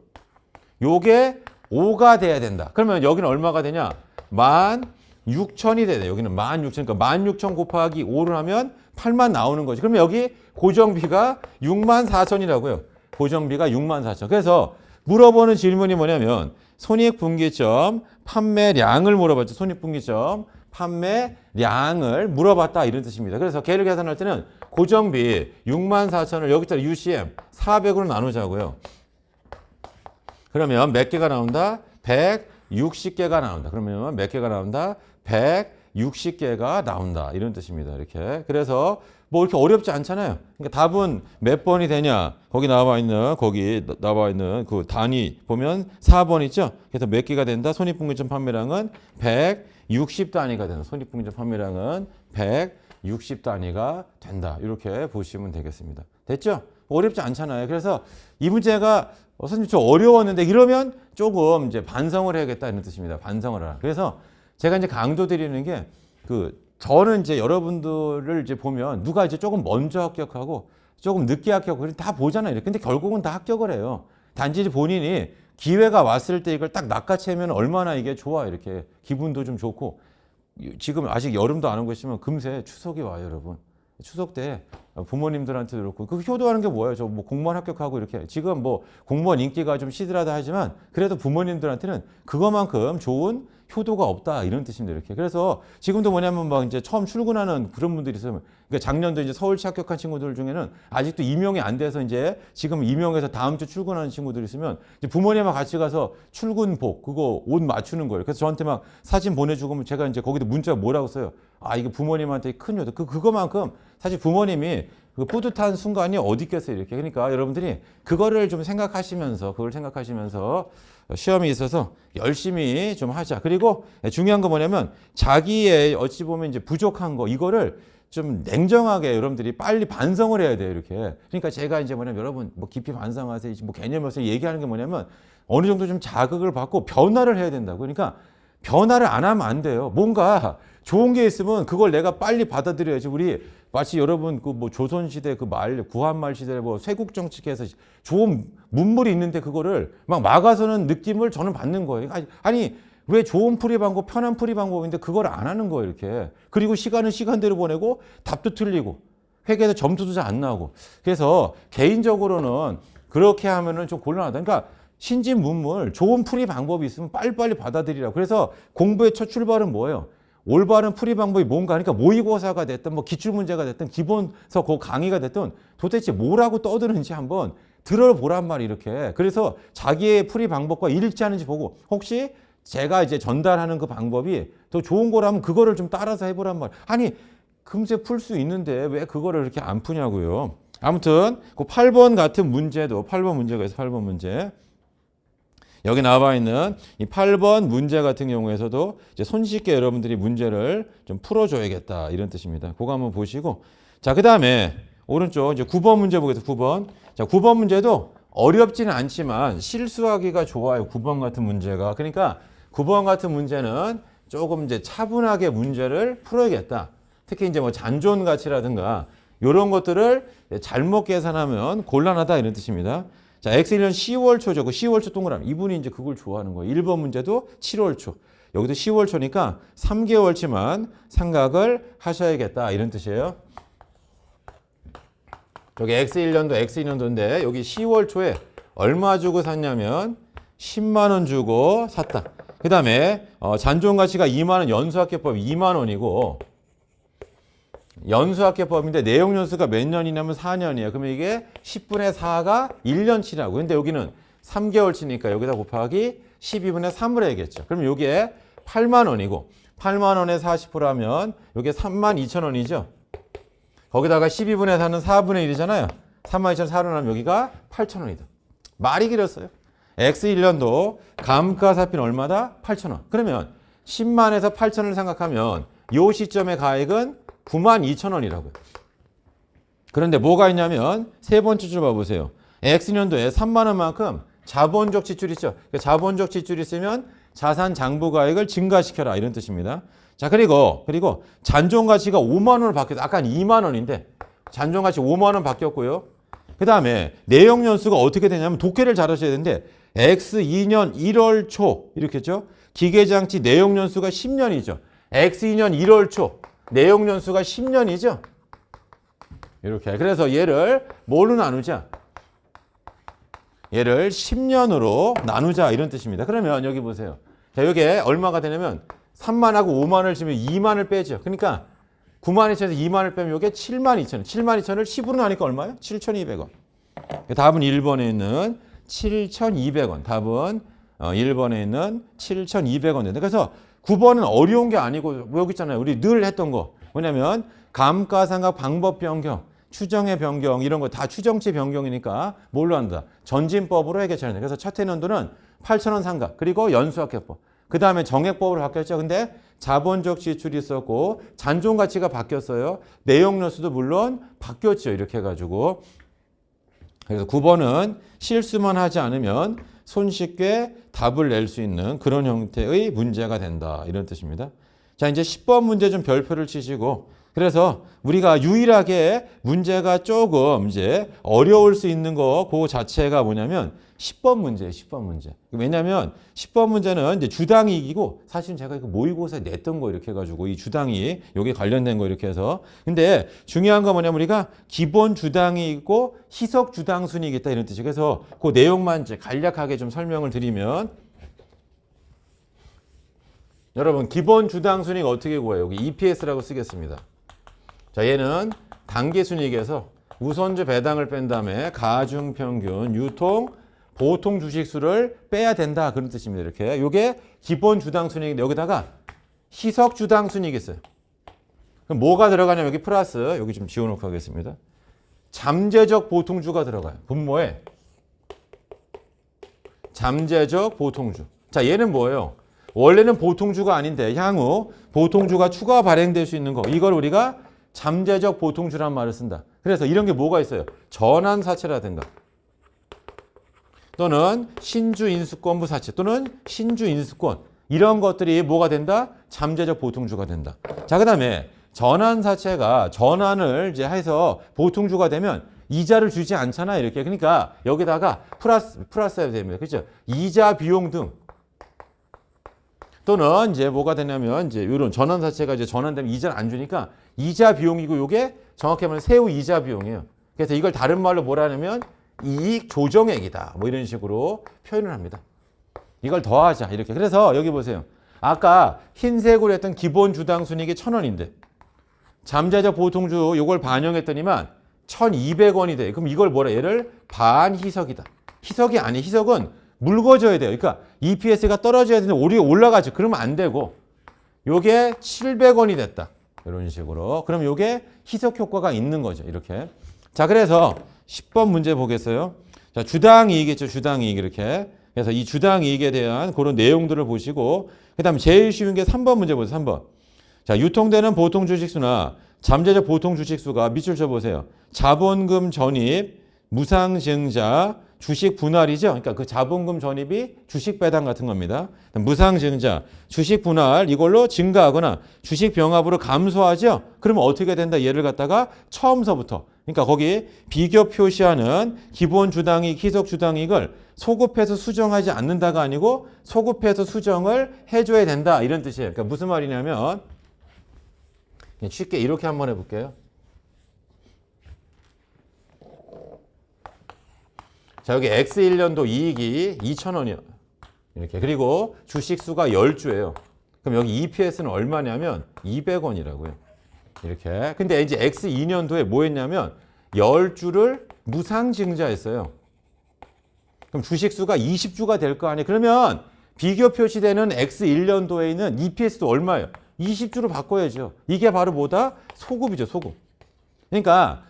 요게 5가 돼야 된다. 그러면 여기는 얼마가 되냐? 16,000이 돼야 돼. 여기는 16,000. 그러니까 16,000 곱하기 5를 하면 8만 나오는 거지. 그러면 여기 고정비가 64,000이라고요. 고정비가 64,000. 그래서 물어보는 질문이 뭐냐면 손익분기점 판매량을 물어봤죠. 손익분기점 판매량을 물어봤다 이런 뜻입니다. 그래서 걔를 계산할 때는 고정비 64,000을 여기다 UCM 400으로 나누자고요. 그러면 몇 개가 나온다? 160개가 나온다. 그러면 몇 개가 나온다? 160개가 나온다. 이런 뜻입니다. 이렇게. 그래서 뭐 이렇게 어렵지 않잖아요. 그러니까 답은 몇 번이 되냐? 거기 나와 있는 그 단위 보면 4번 있죠? 그래서 몇 개가 된다? 손익분기점 판매량은 160단위가 된다. 손익분기점 판매량은 160단위가 된다. 이렇게 보시면 되겠습니다. 됐죠? 어렵지 않잖아요. 그래서 이 문제가 선생님 좀 어려웠는데 이러면 조금 이제 반성을 해야겠다 이런 뜻입니다. 반성을 하라. 그래서 제가 이제 강조 드리는 게 저는 이제 여러분들을 이제 보면 누가 이제 조금 먼저 합격하고 조금 늦게 합격하고 다 보잖아요. 근데 결국은 다 합격을 해요. 단지 본인이 기회가 왔을 때 이걸 딱 낚아채면 얼마나 이게 좋아. 이렇게 기분도 좀 좋고 지금 아직 여름도 안 오고 있으면 금세 추석이 와요, 여러분. 추석 때 부모님들한테도 그렇고 그 효도하는 게 뭐예요? 저 뭐 공무원 합격하고 이렇게 지금 뭐 공무원 인기가 좀 시들하다 하지만 그래도 부모님들한테는 그거만큼 좋은 효도가 없다 이런 뜻입니다. 이렇게. 그래서 지금도 뭐냐면 막 이제 처음 출근하는 그런 분들이 있어요. 그러니까 작년도 이제 서울시 합격한 친구들 중에는 아직도 임용이 안 돼서 이제 지금 임용해서 다음 주 출근하는 친구들이 있으면 이제 부모님하고 같이 가서 출근복 그거 옷 맞추는 거예요. 그래서 저한테 막 사진 보내주고 제가 이제 거기도 문자 뭐라고 써요. 이게 부모님한테 큰 효도. 그거만큼 사실 부모님이 그 뿌듯한 순간이 어디 있겠어요. 이렇게. 그러니까 여러분들이 그거를 좀 그걸 생각하시면서 시험에 있어서 열심히 좀 하자. 그리고 중요한 건 뭐냐면 자기의 어찌 보면 이제 부족한 거 이거를 좀 냉정하게 여러분들이 빨리 반성을 해야 돼요. 이렇게. 그러니까 제가 이제 뭐냐면 여러분 뭐 깊이 반성하세요. 뭐 개념에서 얘기하는 게 뭐냐면 어느 정도 좀 자극을 받고 변화를 해야 된다고. 그러니까 변화를 안 하면 안 돼요. 뭔가 좋은 게 있으면 그걸 내가 빨리 받아들여야지. 우리 마치 여러분 그 뭐 조선시대 그 말 구한말 시대 뭐 쇄국정치에서 좋은 문물이 있는데 그거를 막 막아서는 느낌을 저는 받는 거예요. 아니 왜 좋은 풀이 방법 편한 풀이 방법인데 그걸 안 하는 거예요. 이렇게. 그리고 시간은 시간대로 보내고 답도 틀리고 회계에서 점수도 잘 안 나오고. 그래서 개인적으로는 그렇게 하면은 좀 곤란하다. 그러니까 신진문물 좋은 풀이 방법이 있으면 빨리빨리 받아들이라고. 그래서 공부의 첫 출발은 뭐예요? 올바른 풀이 방법이 뭔가 하니까 모의고사가 됐든 뭐 기출문제가 됐든 기본서 그 강의가 됐든 도대체 뭐라고 떠드는지 한번 들어보란 말이 이렇게. 그래서 자기의 풀이 방법과 일치하는지 보고 혹시 제가 이제 전달하는 그 방법이 더 좋은 거라면 그거를 좀 따라서 해보란 말. 아니 금세 풀 수 있는데 왜 그거를 이렇게 안 푸냐고요. 아무튼 그 8번 같은 문제도 8번 문제가 있어요. 8번 문제. 여기 나와 있는 이 8번 문제 같은 경우에서도 이제 손쉽게 여러분들이 문제를 좀 풀어줘야겠다 이런 뜻입니다. 그거 한번 보시고 자 그다음에 오른쪽 이제 9번 문제 보겠습니다. 9번. 자 9번 문제도 어렵지는 않지만 실수하기가 좋아요. 9번 같은 문제가. 그러니까 9번 같은 문제는 조금 이제 차분하게 문제를 풀어야겠다. 특히 이제 뭐 잔존 가치라든가 이런 것들을 잘못 계산하면 곤란하다 이런 뜻입니다. 자, X1년 10월 초죠. 그 10월 초 동그라미. 이분이 이제 그걸 좋아하는 거예요. 1번 문제도 7월 초. 여기도 10월 초니까 3개월치만 생각을 하셔야겠다 이런 뜻이에요. 여기 X1년도, X2년도인데 여기 10월 초에 얼마 주고 샀냐면 10만 원 주고 샀다. 그 다음에 잔존 가치가 2만 원, 연수학계법 2만 원이고 연수학계법인데 내용 연수가 몇 년이냐면 4년이에요. 그러면 이게 10분의 4가 1년치라고. 근데 여기는 3개월치니까 여기다 곱하기 12분의 3을 해야겠죠. 그럼 여기에 8만 원이고 8만 원에 40%하면 여기에 3만 2천 원이죠. 거기다가 12분의 4는 4분의 1이잖아요. 3만 2천 4로 나면 여기가 8천 원이다. 말이 길었어요. X1년도 감가상각비는 얼마다? 8천 원. 그러면 10만에서 8천을 생각하면 이 시점의 가액은 9만 2천 원이라고요. 그런데 뭐가 있냐면 세 번째 줄 봐보세요. X년도에 3만 원만큼 자본적 지출이 있죠. 그러니까 자본적 지출이 있으면 자산 장부 가액을 증가시켜라 이런 뜻입니다. 자 그리고 잔존 가치가 5만 원으로 바뀌었어. 아까 2만 원인데 잔존 가치 5만 원 바뀌었고요. 그 다음에 내용 연수가 어떻게 되냐면 독해를 잘 하셔야 되는데 X2년 1월 초 이렇게 했죠. 기계장치 내용 연수가 10년이죠. X2년 1월 초 내용 연수가 10년이죠. 이렇게. 그래서 얘를 뭘로 나누자? 얘를 10년으로 나누자 이런 뜻입니다. 그러면 여기 보세요. 자, 여기에 얼마가 되냐면 3만하고 5만을 주면 2만을 빼죠. 그러니까 9만 2천에서 2만을 빼면 이게 7만 2천. 7만 2천을 10으로 나니까 얼마예요? 7,200원. 답은 1번에 있는 7,200원. 답은 1번에 있는 7,200원 된다. 그래서 9번은 어려운 게 아니고 여기 있잖아요. 우리 늘 했던 거. 뭐냐면 감가상각 방법 변경, 추정의 변경 이런 거 다 추정치 변경이니까 뭘로 한다? 전진법으로 해결해야 돼. 그래서 첫 해년도는 8,000원 상각 그리고 연수학계법. 그 다음에 정액법으로 바뀌었죠. 근데 자본적 지출이 있었고 잔존 가치가 바뀌었어요. 내용 연수도 물론 바뀌었죠. 이렇게 해가지고. 그래서 9번은 실수만 하지 않으면 손쉽게 답을 낼 수 있는 그런 형태의 문제가 된다. 이런 뜻입니다. 자, 이제 10번 문제 좀 별표를 치시고 그래서 우리가 유일하게 문제가 조금 이제 어려울 수 있는 거 그 자체가 뭐냐면 10번 문제예요. 10번 문제. 왜냐하면 10번 문제는 이제 주당이익이고 사실은 제가 이거 모의고사에 냈던 거 이렇게 해가지고 이 주당이익 여기 관련된 거 이렇게 해서 근데 중요한 거 뭐냐면 우리가 기본 주당이익이고 희석 주당 순이익이 있다 이런 뜻이에요. 그래서 그 내용만 이제 간략하게 좀 설명을 드리면 여러분 기본 주당 순이익 어떻게 구해요? 여기 EPS라고 쓰겠습니다. 자, 얘는 단기순이익에서 우선주 배당을 뺀 다음에 가중평균, 유통, 보통 주식수를 빼야 된다. 그런 뜻입니다. 이렇게. 요게 기본 주당 순이익인데 여기다가 희석 주당 순이익이 있어요. 그럼 뭐가 들어가냐면 여기 플러스, 여기 좀 지워놓고 하겠습니다. 잠재적 보통주가 들어가요. 분모에. 잠재적 보통주. 자, 얘는 뭐예요? 원래는 보통주가 아닌데 향후 보통주가 추가 발행될 수 있는 거. 이걸 우리가 잠재적 보통주란 말을 쓴다. 그래서 이런 게 뭐가 있어요? 전환사채라든가 또는 신주인수권부 사채 또는 신주인수권 이런 것들이 뭐가 된다? 잠재적 보통주가 된다. 자, 그 다음에 전환사채가 전환을 이제 해서 보통주가 되면 이자를 주지 않잖아요. 이렇게. 그러니까 여기다가 플러스 해야 됩니다. 그렇죠? 이자 비용 등 또는 이제 뭐가 되냐면 이제 이런 전환사채가 이제 전환되면 이자를 안 주니까 이자 비용이고 이게 정확히 말하면 세후 이자 비용이에요. 그래서 이걸 다른 말로 뭐라 하냐면 이익 조정액이다. 뭐 이런 식으로 표현을 합니다. 이걸 더하자 이렇게. 그래서 여기 보세요. 아까 흰색으로 했던 기본 주당 순이익이 1,000원인데 잠재적 보통주 이걸 반영했더니만 1,200원이 돼. 그럼 이걸 뭐라? 얘를 반희석이다. 희석이 아니 희석은 묽어져야 돼요. 그러니까 EPS가 떨어져야 되는데 우리가 올라가죠. 그러면 안 되고 요게 700원이 됐다. 이런 식으로. 그럼 요게 희석 효과가 있는 거죠. 이렇게. 자, 그래서 10번 문제 보겠어요. 자, 주당 이익이죠. 주당 이익 이렇게. 그래서 이 주당 이익에 대한 그런 내용들을 보시고 그다음에 제일 쉬운 게 3번 문제 보세요. 3번. 자, 유통되는 보통 주식수나 잠재적 보통 주식수가 밑줄 쳐 보세요. 자본금 전입, 무상증자, 주식 분할이죠. 그러니까 그 자본금 전입이 주식 배당 같은 겁니다. 무상증자, 주식 분할 이걸로 증가하거나 주식 병합으로 감소하죠. 그러면 어떻게 된다? 얘를 갖다가 처음서부터. 그러니까 거기 비교 표시하는 기본 주당이익, 희석 주당이익을 소급해서 수정하지 않는다가 아니고 소급해서 수정을 해줘야 된다. 이런 뜻이에요. 그러니까 무슨 말이냐면 쉽게 이렇게 한번 해볼게요. 자, 여기 X1년도 이익이 2,000원이요. 이렇게. 그리고 주식수가 10주예요. 그럼 여기 EPS는 얼마냐면 200원이라고요. 이렇게. 근데 이제 X2년도에 뭐 했냐면 10주를 무상증자했어요. 그럼 주식수가 20주가 될 거 아니에요. 그러면 비교 표시되는 X1년도에 있는 EPS도 얼마예요? 20주로 바꿔야죠. 이게 바로 뭐다? 소급이죠, 소급. 그러니까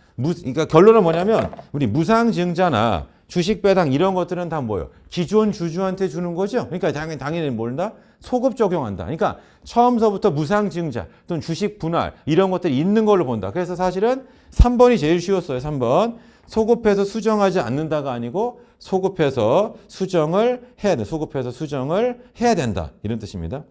결론은 뭐냐면 우리 무상증자나 주식 배당 이런 것들은 다 뭐예요? 기존 주주한테 주는 거죠. 그러니까 당연히 뭘다? 소급 적용한다. 그러니까 처음서부터 무상증자 또는 주식 분할 이런 것들이 있는 걸로 본다. 그래서 사실은 3번이 제일 쉬웠어요. 3번. 소급해서 수정하지 않는다가 아니고 소급해서 수정을 해야 돼. 소급해서 수정을 해야 된다. 이런 뜻입니다.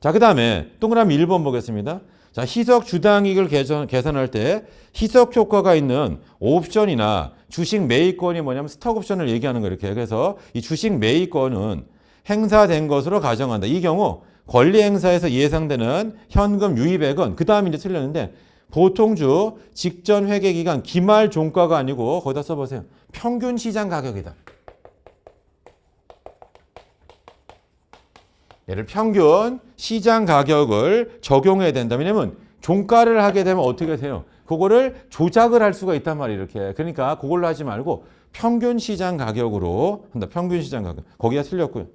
자, 그 다음에 동그라미 1번 보겠습니다. 자, 희석 주당이익을 계산할 때 희석 효과가 있는 옵션이나 주식 매입권이 뭐냐면 스톡 옵션을 얘기하는 거예요. 이렇게. 그래서 이 주식 매입권은 행사된 것으로 가정한다. 이 경우 권리 행사에서 예상되는 현금 유입액은 그 다음에 이제 틀렸는데 보통주 직전 회계 기간 기말 종가가 아니고 거기다 써보세요. 평균 시장 가격이다. 얘를 평균 시장 가격을 적용해야 된다. 왜냐면 종가를 하게 되면 어떻게 돼요? 그거를 조작을 할 수가 있단 말이에요. 이렇게. 그러니까 그걸로 하지 말고 평균 시장 가격으로 한다. 평균 시장 가격. 거기가 틀렸고요.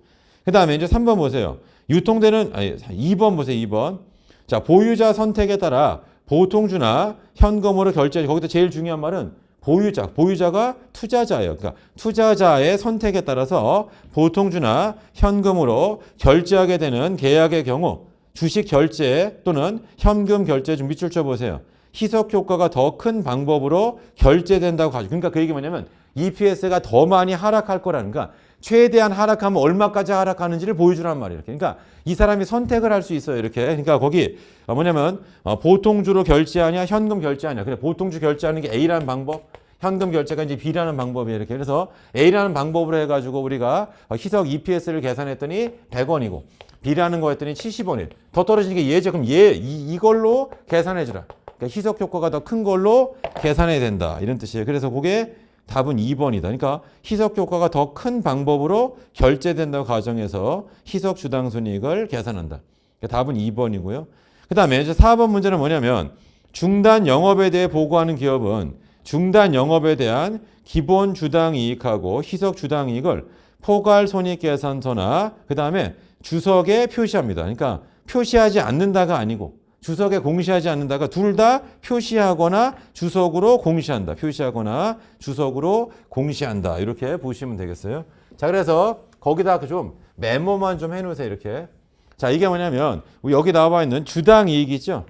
그 다음에 이제 3번 보세요. 2번 보세요. 2번. 자, 보유자 선택에 따라 보통주나 현금으로 결제. 거기다 제일 중요한 말은 보유자가 투자자예요. 그러니까 투자자의 선택에 따라서 보통주나 현금으로 결제하게 되는 계약의 경우 주식 결제 또는 현금 결제 좀 밑줄 쳐보세요. 희석 효과가 더 큰 방법으로 결제된다고 하죠. 그러니까 그 얘기 뭐냐면 EPS가 더 많이 하락할 거라는 거야. 최대한 하락하면 얼마까지 하락하는지를 보여주란 말이에요. 그러니까 이 사람이 선택을 할 수 있어요. 이렇게. 그러니까 거기 뭐냐면 보통주로 결제하냐 현금 결제하냐. 그래 보통주 결제하는 게 A라는 방법. 현금 결제가 이제 B라는 방법이에요. 이렇게. 그래서 A라는 방법으로 해가지고 우리가 희석 EPS를 계산했더니 100원이고 B라는 거 했더니 70원이에요. 더 떨어지는 게 얘죠. 그럼 이걸로 계산해주라. 그러니까 희석 효과가 더 큰 걸로 계산해야 된다. 이런 뜻이에요. 그래서 그게 답은 2번이다. 그러니까 희석 효과가 더 큰 방법으로 결제된다고 가정해서 희석 주당 순이익을 계산한다. 그러니까 답은 2번이고요. 그 다음에 이제 4번 문제는 뭐냐면 중단 영업에 대해 보고하는 기업은 중단 영업에 대한 기본 주당 이익하고 희석 주당 이익을 포괄 손익계산서나 그 다음에 주석에 표시합니다. 그러니까 표시하지 않는다가 아니고 주석에 공시하지 않는다가 둘 다 표시하거나 주석으로 공시한다. 표시하거나 주석으로 공시한다. 이렇게 보시면 되겠어요. 자, 그래서 거기다 좀 메모만 좀 해놓으세요. 이렇게. 자, 이게 뭐냐면 여기 나와 있는 주당 이익이죠.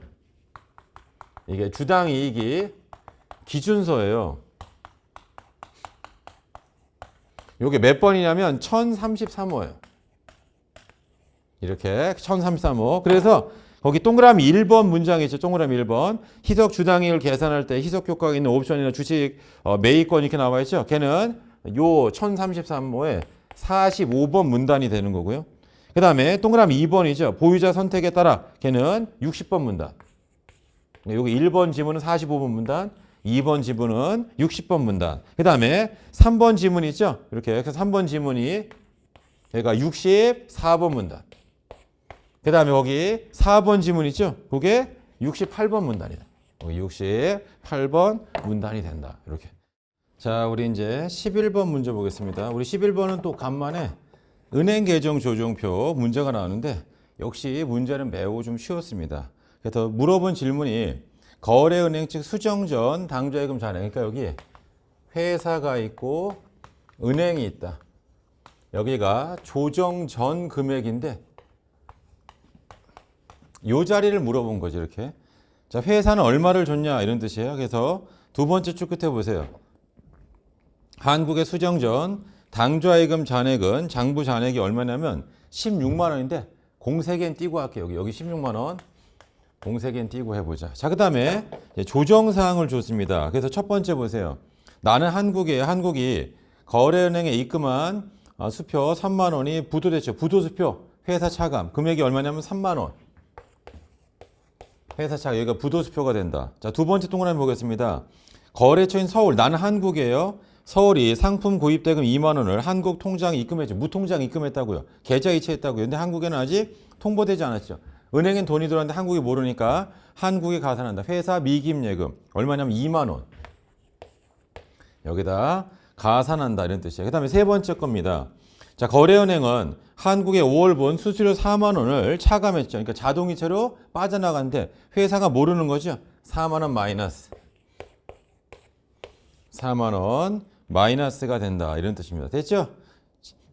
이게 주당 이익이 기준서예요. 이게 몇 번이냐면 1033호예요. 이렇게 1033호. 그래서 거기 동그라미 1번 문장이 있죠. 동그라미 1번. 희석 주당이익을 계산할 때 희석 효과가 있는 옵션이나 주식 매입권 이렇게 나와 있죠. 걔는 요 1033호에 45번 문단이 되는 거고요. 그 다음에 동그라미 2번이죠. 보유자 선택에 따라 걔는 60번 문단. 여기 1번 지문은 45번 문단, 2번 지문은 60번 문단. 그 다음에 3번 지문 있죠. 이렇게. 그래서 3번 지문이 얘가 64번 문단. 그 다음에 거기 4번 지문 있죠? 그게 68번 문단이다. 68번 문단이 된다. 이렇게. 자, 우리 이제 11번 문제 보겠습니다. 우리 11번은 또 간만에 은행 계정 조정표 문제가 나오는데 역시 문제는 매우 좀 쉬웠습니다. 그래서 물어본 질문이 거래은행 측 수정 전 당좌예금 잔액. 그러니까 여기 회사가 있고 은행이 있다. 여기가 조정 전 금액인데 이 자리를 물어본 거죠. 이렇게. 자, 회사는 얼마를 줬냐 이런 뜻이에요. 그래서 두 번째 줄 끝에 보세요. 한국의 수정 전 당좌예금 잔액은 장부 잔액이 얼마냐면 16만 원인데 공세겐 띄고 할게요. 여기 16만 원. 공세겐 띄고 해보자. 자, 그 다음에 조정사항을 줬습니다. 그래서 첫 번째 보세요. 나는 한국이 거래은행에 입금한 수표 3만 원이 부도됐죠. 부도수표 회사 차감 금액이 얼마냐면 3만 원. 회사 차감 여기가 부도수표가 된다. 자, 두 번째 동그라미 보겠습니다. 거래처인 서울 나는 한국이에요. 서울이 상품 구입 대금 2만 원을 한국 통장에 입금했죠. 무통장 입금했다고요. 계좌 이체했다고요. 근데 한국에는 아직 통보되지 않았죠. 은행엔 돈이 들어왔는데 한국이 모르니까 한국에 가산한다. 회사 미기입 예금 얼마냐면 2만 원. 여기다 가산한다 이런 뜻이에요. 그 다음에 세 번째 겁니다. 자, 거래은행은 한국의 5월분 수수료 4만 원을 차감했죠. 그러니까 자동이체로 빠져나갔는데 회사가 모르는 거죠. 4만 원 마이너스. 4만 원 마이너스가 된다 이런 뜻입니다. 됐죠?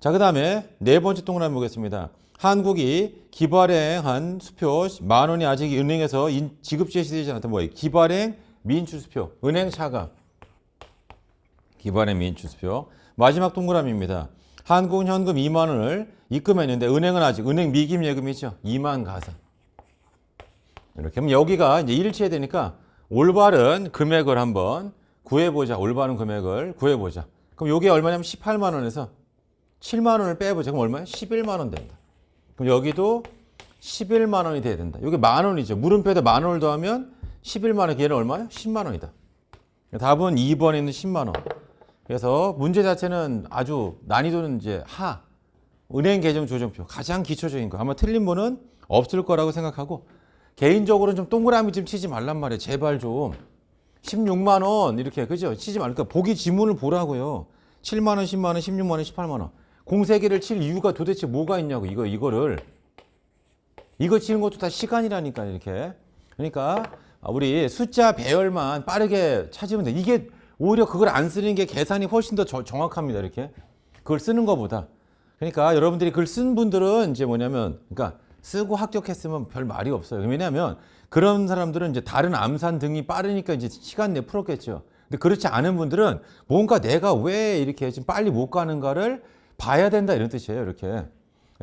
자, 그 다음에 네 번째 동그라미 보겠습니다. 한국이 기발행한 수표 만 원이 아직 은행에서 지급 제시되지 않았던 뭐예요? 기발행 미인출수표 은행 차감 기발행 미인출수표. 마지막 동그라미입니다. 한국은 현금 2만 원을 입금했는데 은행은 아직 은행 미기입 예금이죠. 2만 가산. 이렇게 하면 여기가 이제 일치해야 되니까 올바른 금액을 한번 구해보자. 올바른 금액을 구해보자. 그럼 이게 얼마냐면 18만 원에서 7만 원을 빼보자. 그럼 얼마야? 11만 원 된다. 그럼 여기도 11만 원이 돼야 된다. 여기 만 원이죠. 물음표에다 만 원을 더하면 11만 원. 얘는 얼마야? 10만 원이다. 답은 2번에 있는 10만 원. 그래서 문제 자체는 아주 난이도는 이제 은행 계정 조정표 가장 기초적인 거. 아마 틀린 분은 없을 거라고 생각하고 개인적으로는 좀 동그라미 좀 치지 말란 말이에요. 제발 좀. 16만 원 이렇게 그죠? 치지 말고 그러니까 보기 지문을 보라고요. 7만 원, 10만 원, 16만 원, 18만 원. 공세기를 칠 이유가 도대체 뭐가 있냐고. 이거 치는 것도 다 시간이라니까 이렇게. 그러니까 우리 숫자 배열만 빠르게 찾으면 돼. 이게 오히려 그걸 안 쓰는 게 계산이 훨씬 더 정확합니다. 이렇게. 그걸 쓰는 것보다. 그러니까 여러분들이 그걸 쓴 분들은 이제 뭐냐면 그러니까 쓰고 합격했으면 별 말이 없어요. 왜냐하면 그런 사람들은 이제 다른 암산 등이 빠르니까 이제 시간 내에 풀었겠죠. 근데 그렇지 않은 분들은 뭔가 내가 왜 이렇게 지금 빨리 못 가는가를 봐야 된다 이런 뜻이에요. 이렇게.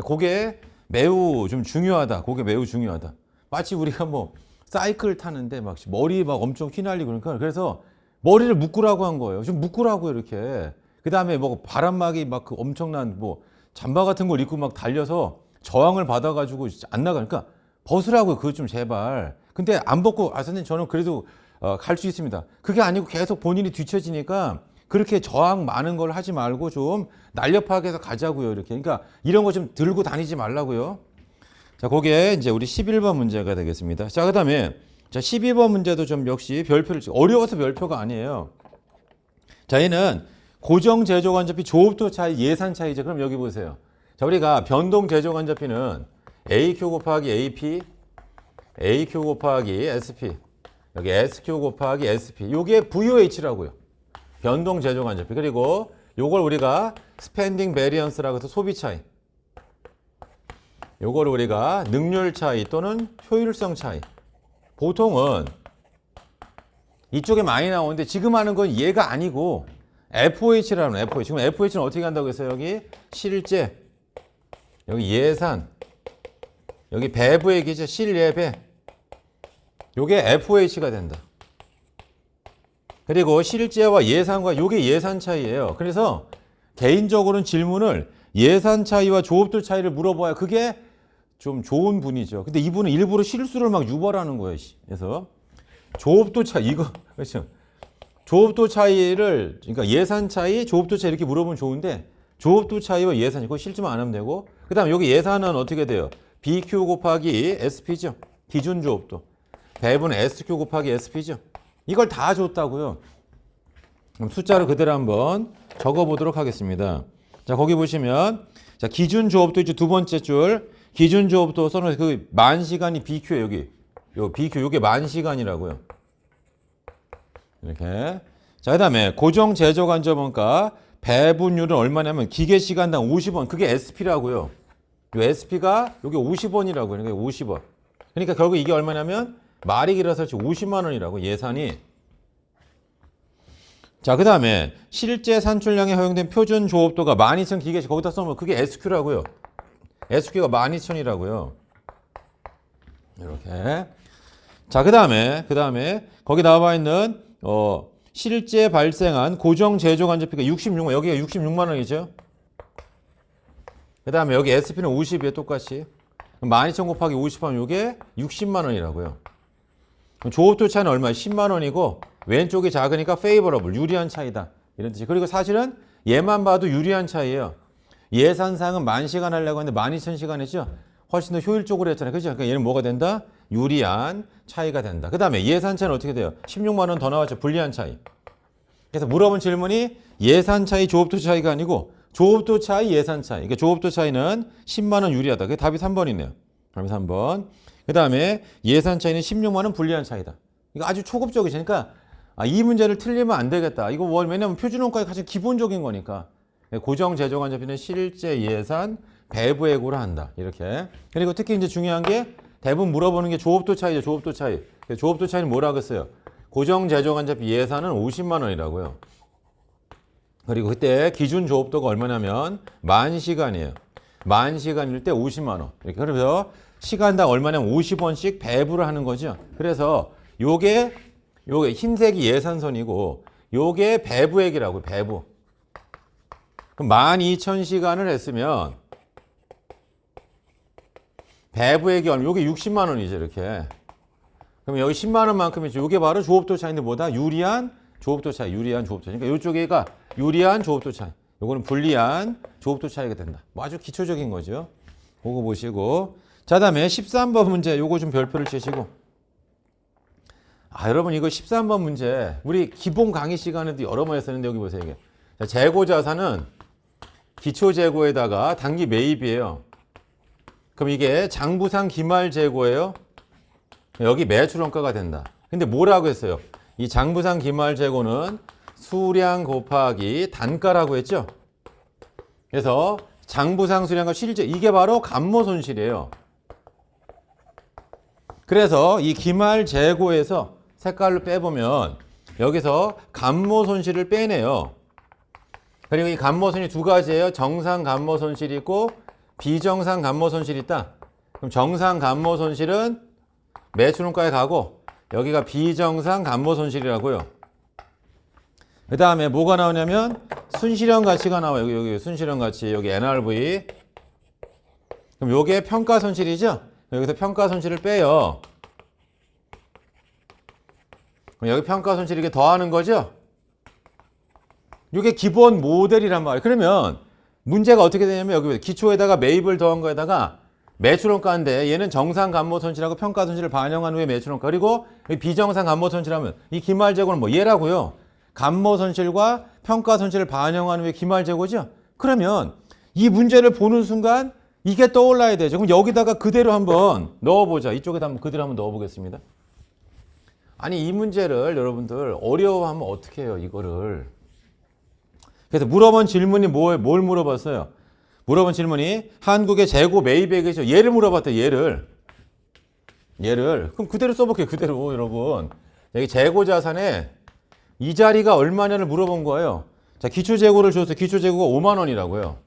그게 매우 좀 중요하다. 그게 매우 중요하다. 마치 우리가 뭐 사이클 타는데 막 머리 막 엄청 휘날리고 그러니까 그래서 머리를 묶으라고 한 거예요. 좀 묶으라고 이렇게. 그 다음에 뭐 바람막이 막 그 엄청난 뭐 잠바 같은 걸 입고 막 달려서 저항을 받아가지고 안 나가니까 벗으라고요. 그거 좀 제발. 근데 안 벗고 선생님 저는 그래도 갈 수 있습니다. 그게 아니고 계속 본인이 뒤처지니까 그렇게 저항 많은 걸 하지 말고 좀 날렵하게 해서 가자고요. 이렇게. 그러니까 이런 거 좀 들고 다니지 말라고요. 자, 그게 이제 우리 11번 문제가 되겠습니다. 자, 그 다음에 자, 12번 문제도 좀 역시 별표를 어려워서 별표가 아니에요. 자, 얘는 고정 제조관접비 조업도 차이 예산 차이죠. 그럼 여기 보세요. 자, 우리가 변동 제조관접비는 AQ 곱하기 AP, AQ 곱하기 SP, 여기 SQ 곱하기 SP. 요게 VOH라고요. 변동 제조관접비. 그리고 요걸 우리가 스펜딩 베리언스라고 해서 소비 차이. 요걸 우리가 능률 차이 또는 효율성 차이. 보통은 이쪽에 많이 나오는데 지금 하는 건 얘가 아니고 FOH라는 FOH. 지금 FOH는 어떻게 한다고 했어요? 여기 실제, 여기 예산, 여기 배부액이죠. 실예배. 요게 FOH가 된다. 그리고 실제와 예산과 요게 예산 차이예요. 그래서 개인적으로는 질문을 예산 차이와 조업도 차이를 물어봐야 그게 좀 좋은 분이죠. 근데 이분은 일부러 실수를 막 유발하는 거예요. 그래서 조업도 차이 이거 그렇죠. 조업도 차이를 그러니까 예산 차이, 조업도 차이 이렇게 물어보면 좋은데 조업도 차이와 예산 이거 실수만 안 하면 되고 그다음 여기 예산은 어떻게 돼요? BQ 곱하기 SP죠. 기준 조업도. 배분은 SQ 곱하기 SP죠. 이걸 다 줬다고요. 그럼 숫자를 그대로 한번 적어보도록 하겠습니다. 자, 거기 보시면 자 기준 조업도 이제 두 번째 줄 기준 조업도 써놓은 그 만 시간이 BQ예요. 여기 요 BQ 요게 만 시간이라고요. 이렇게. 자, 그다음에 고정 제조 간접원가 배분율은 얼마냐면 기계 시간당 50원. 그게 SP라고요. 요 SP가 여기 50원이라고요. 그러니까 50원. 그러니까 결국 이게 얼마냐면 말이 길어서 50만 원이라고 예산이. 자, 그다음에 실제 산출량에 허용된 표준 조업도가 12,000 기계씩 거기다 써면 그게 SQ라고요. SQ가 12,000이라고요. 이렇게. 자, 그다음에 거기 나와 있는 실제 발생한 고정 제조 간접비가 66만, 여기가 66만 원이죠. 그다음에 여기 SP는 50이에요, 똑같이. 12,000 곱하기 50하면 이게 60만 원이라고요. 조업도 차이는 얼마예요? 10만 원이고 왼쪽이 작으니까 favorable, 유리한 차이다. 이런 뜻이. 그리고 사실은 얘만 봐도 유리한 차이예요. 예산상은 10,000시간 하려고 했는데 12,000시간이죠. 훨씬 더 효율적으로 했잖아요. 그죠? 그러니까 얘는 뭐가 된다? 유리한 차이가 된다. 그 다음에 예산 차이는 어떻게 돼요? 16만 원 더 나왔죠. 불리한 차이. 그래서 물어본 질문이 예산 차이, 조업도 차이가 아니고 조업도 차이, 예산 차이. 그러니까 조업도 차이는 10만 원 유리하다. 그게 답이 3번이네요. 답이 3번. 그 다음에 예산 차이는 16만 원 불리한 차이다. 이거 아주 초급적이시니까 이 문제를 틀리면 안 되겠다. 이거 왜냐면 표준원가의 가장 기본적인 거니까. 고정 제조 간접비는 실제 예산 배부액으로 한다. 이렇게. 그리고 특히 이제 중요한 게 대부분 물어보는 게 조업도 차이죠. 조업도 차이. 조업도 차이는 뭐라고 했어요? 고정 제조 간접비 예산은 50만 원이라고요. 그리고 그때 기준 조업도가 얼마냐면 10,000시간이에요. 10,000시간일 때 50만 원. 이렇게. 그래서 시간당 얼마냐면 50원씩 배부를 하는 거죠. 그래서 요게 흰색이 예산선이고 요게 배부액이라고요. 배부. 그럼 12,000시간을 했으면 배부액이 얼마? 요게 60만 원이죠. 이렇게. 그럼 여기 10만 원만큼이죠. 요게 바로 조업도 차이인데 뭐다? 유리한 조업도 차이. 유리한 조업도 차이. 그러니까 요쪽에가 유리한 조업도 차이. 요거는 불리한 조업도 차이가 된다. 뭐 아주 기초적인 거죠. 그거 보시고. 자, 다음에 13번 문제. 요거 좀 별표를 치시고. 여러분 이거 13번 문제. 우리 기본 강의 시간에도 여러 번 했었는데 여기 보세요. 이게. 자, 재고 자산은 기초 재고에다가 단기 매입이에요. 그럼 이게 장부상 기말 재고예요. 여기 매출원가가 된다. 근데 뭐라고 했어요? 이 장부상 기말 재고는 수량 곱하기 단가라고 했죠. 그래서 장부상 수량과 실제 이게 바로 감모 손실이에요. 그래서 이 기말 재고에서 색깔로 빼보면 여기서 감모 손실을 빼내요. 그리고 이 감모 손실이 두 가지예요. 정상 감모 손실이 있고 비정상 감모 손실이 있다. 그럼 정상 감모 손실은 매출원가에 가고 여기가 비정상 감모 손실이라고요. 그 다음에 뭐가 나오냐면 순실현 가치가 나와요. 여기 순실현 가치, 여기 NRV. 그럼 요게 평가 손실이죠. 여기서 평가 손실을 빼요. 그럼 여기 평가 손실 이렇게 더하는 거죠. 이게 기본 모델이란 말이에요. 그러면 문제가 어떻게 되냐면 여기 기초에다가 매입을 더한 거에다가 매출원가인데 얘는 정상 감모 손실하고 평가 손실을 반영한 후에 매출원가. 그리고 비정상 감모 손실하면 이 기말 재고는 뭐 얘라고요. 감모 손실과 평가 손실을 반영한 후에 기말 재고죠. 그러면 이 문제를 보는 순간 이게 떠올라야 되죠. 그럼 여기다가 그대로 한번 넣어보자. 이쪽에다 한번 그대로 한번 넣어보겠습니다. 아니 이 문제를 여러분들 어려워하면 어떻게 해요 이거를. 그래서 물어본 질문이 뭘 물어봤어요. 물어본 질문이 한국의 재고 매입액이죠. 얘를 물어봤대요. 얘를. 그럼 그대로 써볼게요. 그대로 여러분. 여기 재고 자산에 이 자리가 얼마냐를 물어본 거예요. 자, 기초재고를 줬어요. 기초재고가 5만 원이라고요.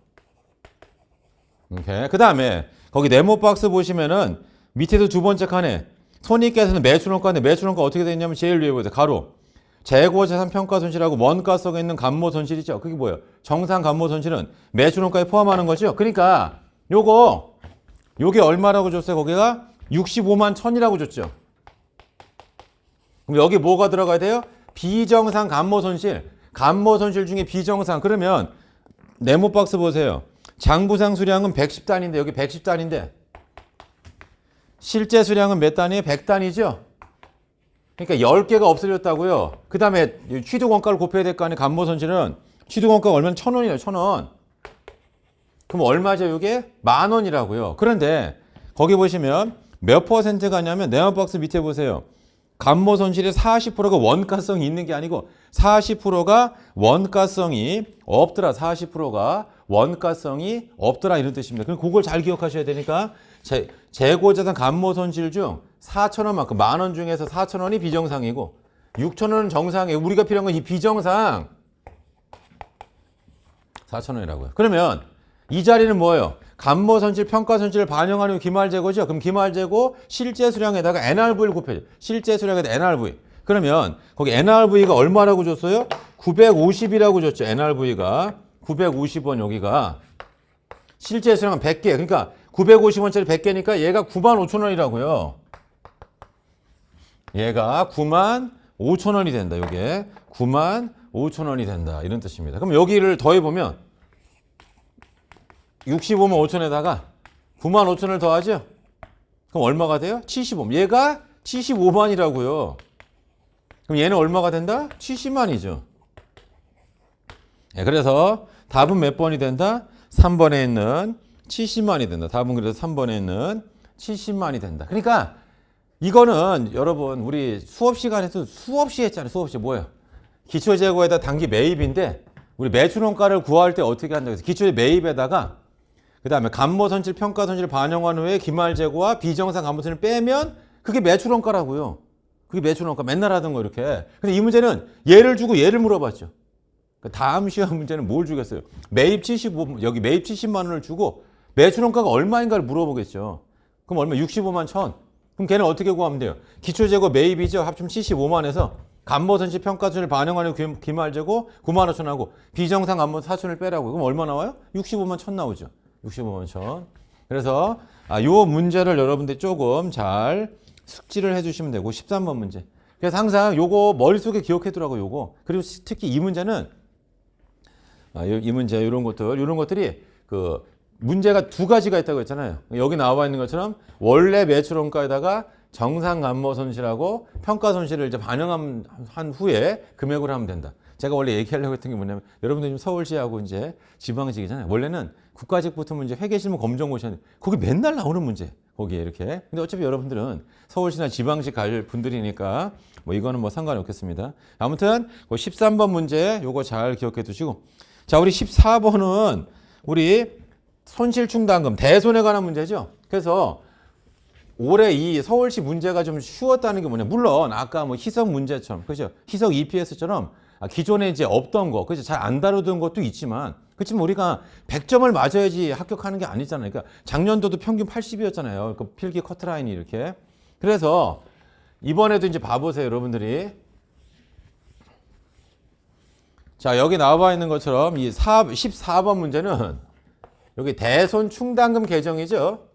오케이. 그 다음에 거기 네모 박스 보시면은 밑에도 두 번째 칸에 손익계산은 매출원가인데 매출원가 어떻게 되냐면 제일 위에 보세요. 가로. 재고자산 평가 손실하고 원가 속에 있는 감모 손실이죠. 그게 뭐예요? 정상 감모 손실은 매출원가에 포함하는 거죠. 그러니까 요게 얼마라고 줬어요? 거기가 65만 1,000이라고 줬죠. 그럼 여기 뭐가 들어가야 돼요? 비정상 감모 손실. 감모 손실 중에 비정상. 그러면 네모 박스 보세요. 장부상 수량은 110단인데 여기 110단인데 실제 수량은 몇 단이에요? 100단이죠. 그러니까 10개가 없어졌다고요. 그 다음에 취득원가를 곱해야 될 거 아니에요. 감모 손실은 취득원가가 얼마나 1,000원이에요. 1,000원. 그럼 얼마죠? 이게 10,000원이라고요. 그런데 거기 보시면 몇 퍼센트가냐면 네모박스 밑에 보세요. 감모 손실의 40%가 원가성이 있는 게 아니고 40%가 원가성이 없더라. 40%가 원가성이 없더라 이런 뜻입니다. 그럼 그걸 잘 기억하셔야 되니까 재고자산 감모 손실 중 4,000원만큼 만 원 중에서 4,000원이 비정상이고 6,000원은 정상이에요. 우리가 필요한 건 이 비정상 4,000원이라고요. 그러면 이 자리는 뭐예요? 감모 손실, 평가 손실을 반영하는 기말 재고죠. 그럼 기말 재고 실제 수량에다가 NRV를 곱해줘. 실제 수량에다 NRV. 그러면 거기 NRV가 얼마라고 줬어요? 950이라고 줬죠. NRV가 950원 여기가 실제 수량은 100개. 그러니까 950원짜리 100개니까 얘가 95,000원이라고요. 얘가 95,000원이 된다. 이게 95,000원이 된다. 이런 뜻입니다. 그럼 여기를 더해보면 65만 5천에다가 95,000을 더하죠? 그럼 얼마가 돼요? 75만. 얘가 75만이라고요. 그럼 얘는 얼마가 된다? 70만이죠. 네, 그래서 답은 몇 번이 된다? 3번에 있는 70만이 된다. 답은 그래서 3번에 있는 70만이 된다. 그러니까 이거는 여러분 우리 수업 시간에서 수없이 했잖아요. 수없이 뭐예요? 기초재고에다 단기 매입인데 우리 매출원가를 구할 때 어떻게 한다고 해서 기초 매입에다가 그 다음에 감모 손실, 평가 손실을 반영한 후에 기말 재고와 비정상 감모 손실을 빼면 그게 매출원가라고요. 그게 매출원가 맨날 하던 거 이렇게. 근데 이 문제는 얘를 주고 얘를 물어봤죠. 다음 시험 문제는 뭘 주겠어요? 매입 75, 여기 매입 70만 원을 주고 매출원가가 얼마인가를 물어보겠죠. 그럼 얼마? 65만 1천. 그럼 걔는 어떻게 구하면 돼요? 기초재고 매입이죠. 합치면 75만에서 감모 손실, 평가 손실을 반영하는 기말 재고 9만 5천 하고 비정상 감모 4천을 빼라고. 그럼 얼마 나와요? 65만 1천 나오죠. 65만 1천. 그래서 요 문제를 여러분들이 조금 잘 숙지를 해주시면 되고 13번 문제. 그래서 항상 요거 머릿속에 기억해 두라고 요거. 그리고 특히 이 문제는 이 문제 이런 것들이 그 문제가 두 가지가 있다고 했잖아요. 여기 나와 있는 것처럼 원래 매출원가에다가 정상 감모 손실하고 평가 손실을 이제 반영한 후에 금액을 하면 된다. 제가 원래 얘기하려고 했던 게 뭐냐면 여러분들 지금 서울시하고 이제 지방직이잖아요. 원래는 국가직 붙은 문제, 회계실무 검정고시하는데 거기 맨날 나오는 문제. 거기에 이렇게. 근데 어차피 여러분들은 서울시나 지방직 갈 분들이니까 뭐 이거는 뭐 상관이 없겠습니다. 아무튼 그 13번 문제 요거 잘 기억해 두시고. 자, 우리 14번은 우리 손실충당금, 대손에 관한 문제죠. 그래서 올해 이 서울시 문제가 좀 쉬웠다는 게 뭐냐. 물론 아까 뭐 희석 문제처럼, 그죠? 희석 EPS처럼 기존에 이제 없던 거, 그죠? 잘 안 다루던 것도 있지만, 그렇지만 우리가 100점을 맞아야지 합격하는 게 아니잖아요. 그러니까 작년도도 평균 80이었잖아요. 그 필기 커트라인이 이렇게. 그래서 이번에도 이제 봐보세요, 여러분들이. 자, 여기 나와 있는 것처럼 이 14번 문제는 여기 대손충당금 계정이죠.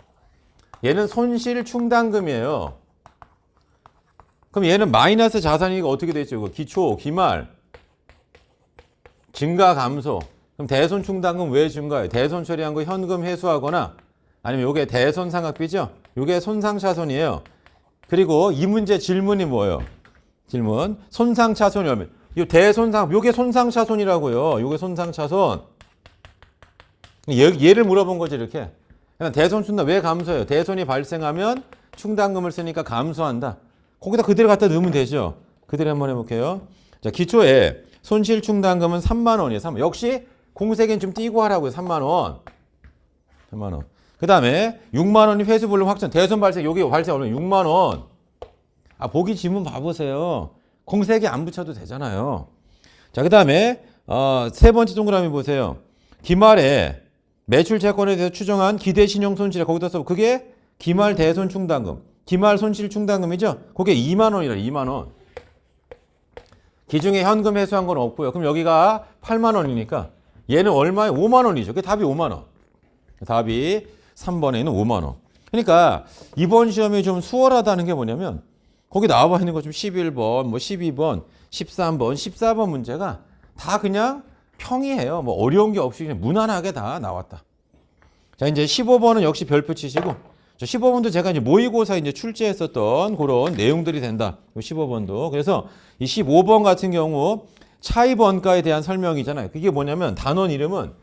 얘는 손실충당금이에요. 그럼 얘는 마이너스 자산이니까 어떻게 되죠? 이거 기초, 기말, 증가, 감소. 그럼 대손충당금 왜 증가해요? 대손 처리한 거 현금 회수하거나 아니면 요게 대손상각비죠? 요게 손상차손이에요. 그리고 이 문제 질문이 뭐예요? 질문. 손상차손이 얼마? 요 대손상, 요게 손상차손이라고요. 요게 손상차손. 얘를 물어본 거지, 이렇게. 대손충당 왜 감소해요? 대손이 발생하면 충당금을 쓰니까 감소한다. 거기다 그대로 갖다 넣으면 되죠. 그대로 한번 해볼게요. 자, 기초에 손실충당금은 3만 원이에요. 3만 원. 역시 공세기는 좀 띄고 하라고요. 3만 원. 3만 원. 그 다음에 6만 원이 회수불능 확정. 대손 발생, 여기 발생 얼마? 6만 원. 보기 지문 봐보세요. 공세기 안 붙여도 되잖아요. 자, 그 다음에 세 번째 동그라미 보세요. 기말에 매출 채권에 대해서 추정한 기대 신용 손실에 거기다 써. 그게 기말 대손 충당금, 기말 손실 충당금이죠. 그게 2만 원이라 2만 원. 기중에 현금 회수한 건 없고요. 그럼 여기가 8만 원이니까 얘는 얼마에 5만 원이죠. 그게 답이 5만 원. 답이 3번에 있는 5만 원. 그러니까 이번 시험이 좀 수월하다는 게 뭐냐면 거기 나와 있는 것 좀 11번, 뭐 12번, 13번, 14번 문제가 다 그냥 평이에요. 뭐 어려운 게 없이 그냥 무난하게 다 나왔다. 자, 이제 15번은 역시 별표 치시고, 15번도 제가 이제 모의고사 이제 출제했었던 그런 내용들이 된다. 15번도. 그래서 이 15번 같은 경우 차이번가에 대한 설명이잖아요. 그게 뭐냐면 단원 이름은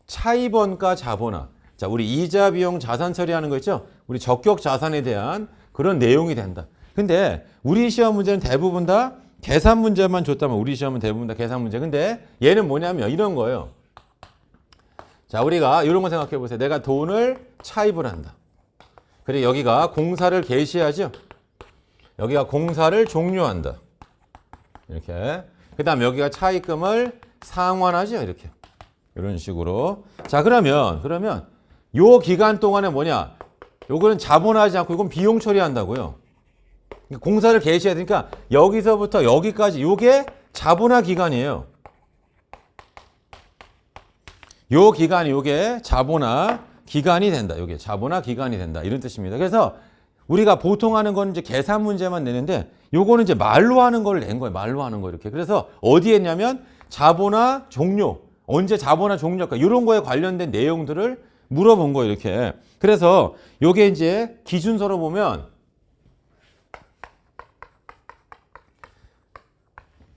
차이번가 자본화. 자, 우리 이자 비용 자산 처리하는 거 있죠? 우리 적격 자산에 대한 그런 내용이 된다. 근데 우리 시험 문제는 대부분 다 계산 문제만 줬다면 우리 시험은 대부분 다 계산 문제. 근데 얘는 뭐냐면 이런 거예요. 자, 우리가 이런 거 생각해 보세요. 내가 돈을 차입을 한다. 그리고 여기가 공사를 개시하죠. 여기가 공사를 종료한다. 이렇게. 그 다음 여기가 차입금을 상환하죠. 이렇게. 이런 식으로. 자, 그러면 요 기간 동안에 뭐냐? 요거는 자본하지 않고 이건 비용 처리한다고요. 공사를 개시해야 되니까 여기서부터 여기까지 요게 자본화 기간이에요. 요 기간이 요게 자본화 기간이 된다. 요게 자본화 기간이 된다. 이런 뜻입니다. 그래서 우리가 보통 하는 건 이제 계산 문제만 내는데 요거는 이제 말로 하는 걸 낸 거예요. 말로 하는 거 이렇게. 그래서 어디에 했냐면 자본화 종료. 언제 자본화 종료할까? 이런 거에 관련된 내용들을 물어본 거예요. 이렇게. 그래서 요게 이제 기준서로 보면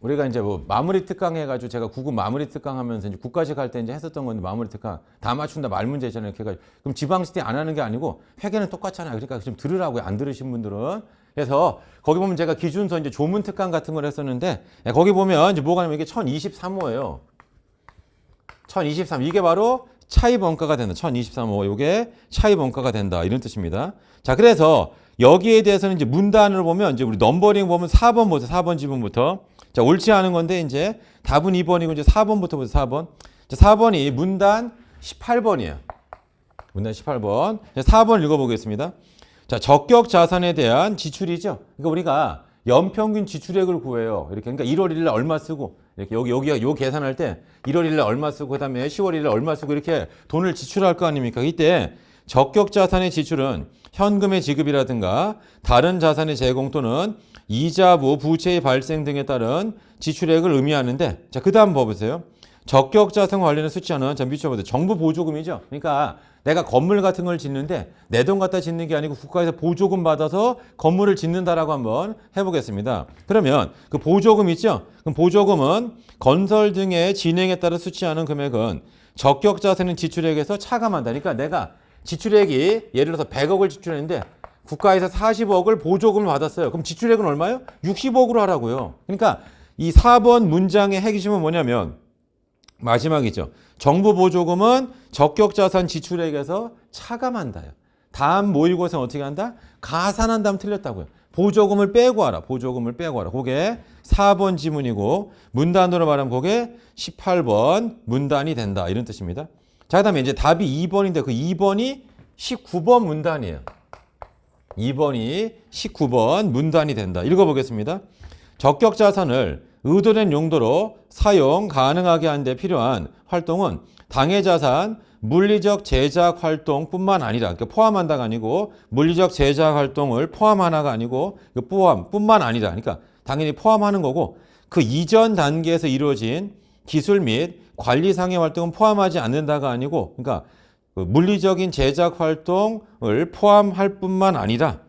우리가 이제 뭐 마무리 특강 해가지고 제가 9급 마무리 특강 하면서 이제 국가직 할 때 이제 했었던 건데 마무리 특강 다 맞춘다 말 문제 있잖아요. 이렇게 해가지고 그럼 지방시티 안 하는 게 아니고 회계는 똑같잖아요. 그러니까 좀 들으라고요. 안 들으신 분들은. 그래서 거기 보면 제가 기준서 이제 조문 특강 같은 걸 했었는데 거기 보면 이제 뭐가 냐면 이게 1023호예요. 1023 이게 바로 차입 원가가 된다. 1023호 이게 차입 원가가 된다. 이런 뜻입니다. 자, 그래서 여기에 대해서는 이제 문단으로 보면 이제 우리 넘버링 보면 4번 보세요. 4번 지문부터. 자, 옳지 않은 건데 이제 답은 2번이고 이제 4번부터 보세요. 4번. 자, 4번이 문단 18번이에요. 문단 18번. 자, 4번 읽어보겠습니다. 자, 적격 자산에 대한 지출이죠. 그러니까 우리가 연평균 지출액을 구해요. 이렇게. 그러니까 1월 1일 얼마 쓰고 이렇게 여기가 요 계산할 때 1월 1일 얼마 쓰고 그다음에 10월 1일 얼마 쓰고 이렇게 돈을 지출할 거 아닙니까? 이때 적격 자산의 지출은 현금의 지급이라든가 다른 자산의 제공 또는 이자부 부채의 발생 등에 따른 지출액을 의미하는데 자, 그다음 봐보세요. 적격 자산 관련된 수치하는 자, 밑에 보세요. 정부 보조금이죠. 그러니까 내가 건물 같은 걸 짓는데 내 돈 갖다 짓는 게 아니고 국가에서 보조금 받아서 건물을 짓는다라고 한번 해보겠습니다. 그러면 그 보조금 있죠? 그럼 보조금은 건설 등의 진행에 따라 수치하는 금액은 적격 자산의 지출액에서 차감한다. 그러니까 내가 지출액이 예를 들어서 100억을 지출했는데 국가에서 40억을 보조금을 받았어요. 그럼 지출액은 얼마예요? 60억으로 하라고요. 그러니까 이 4번 문장의 핵심은 뭐냐면 마지막이죠. 정부 보조금은 적격 자산 지출액에서 차감한다요. 다음 모의고사는 어떻게 한다? 가산한다면 틀렸다고요. 보조금을 빼고 하라. 보조금을 빼고 하라. 그게 4번 지문이고 문단으로 말하면 그게 18번 문단이 된다. 이런 뜻입니다. 자, 그 다음에 이제 답이 2번인데 그 2번이 19번 문단이에요. 2번이 19번 문단이 된다. 읽어보겠습니다. 적격 자산을 의도된 용도로 사용 가능하게 하는 데 필요한 활동은 당해 자산, 물리적 제작 활동뿐만 아니라 그러니까 포함한다가 아니고 물리적 제작 활동을 포함하나가 아니고 포함뿐만 아니라 그러니까 당연히 포함하는 거고 그 이전 단계에서 이루어진 기술 및 관리상의 활동은 포함하지 않는다가 아니고 그러니까 그 물리적인 제작 활동을 포함할 뿐만 아니라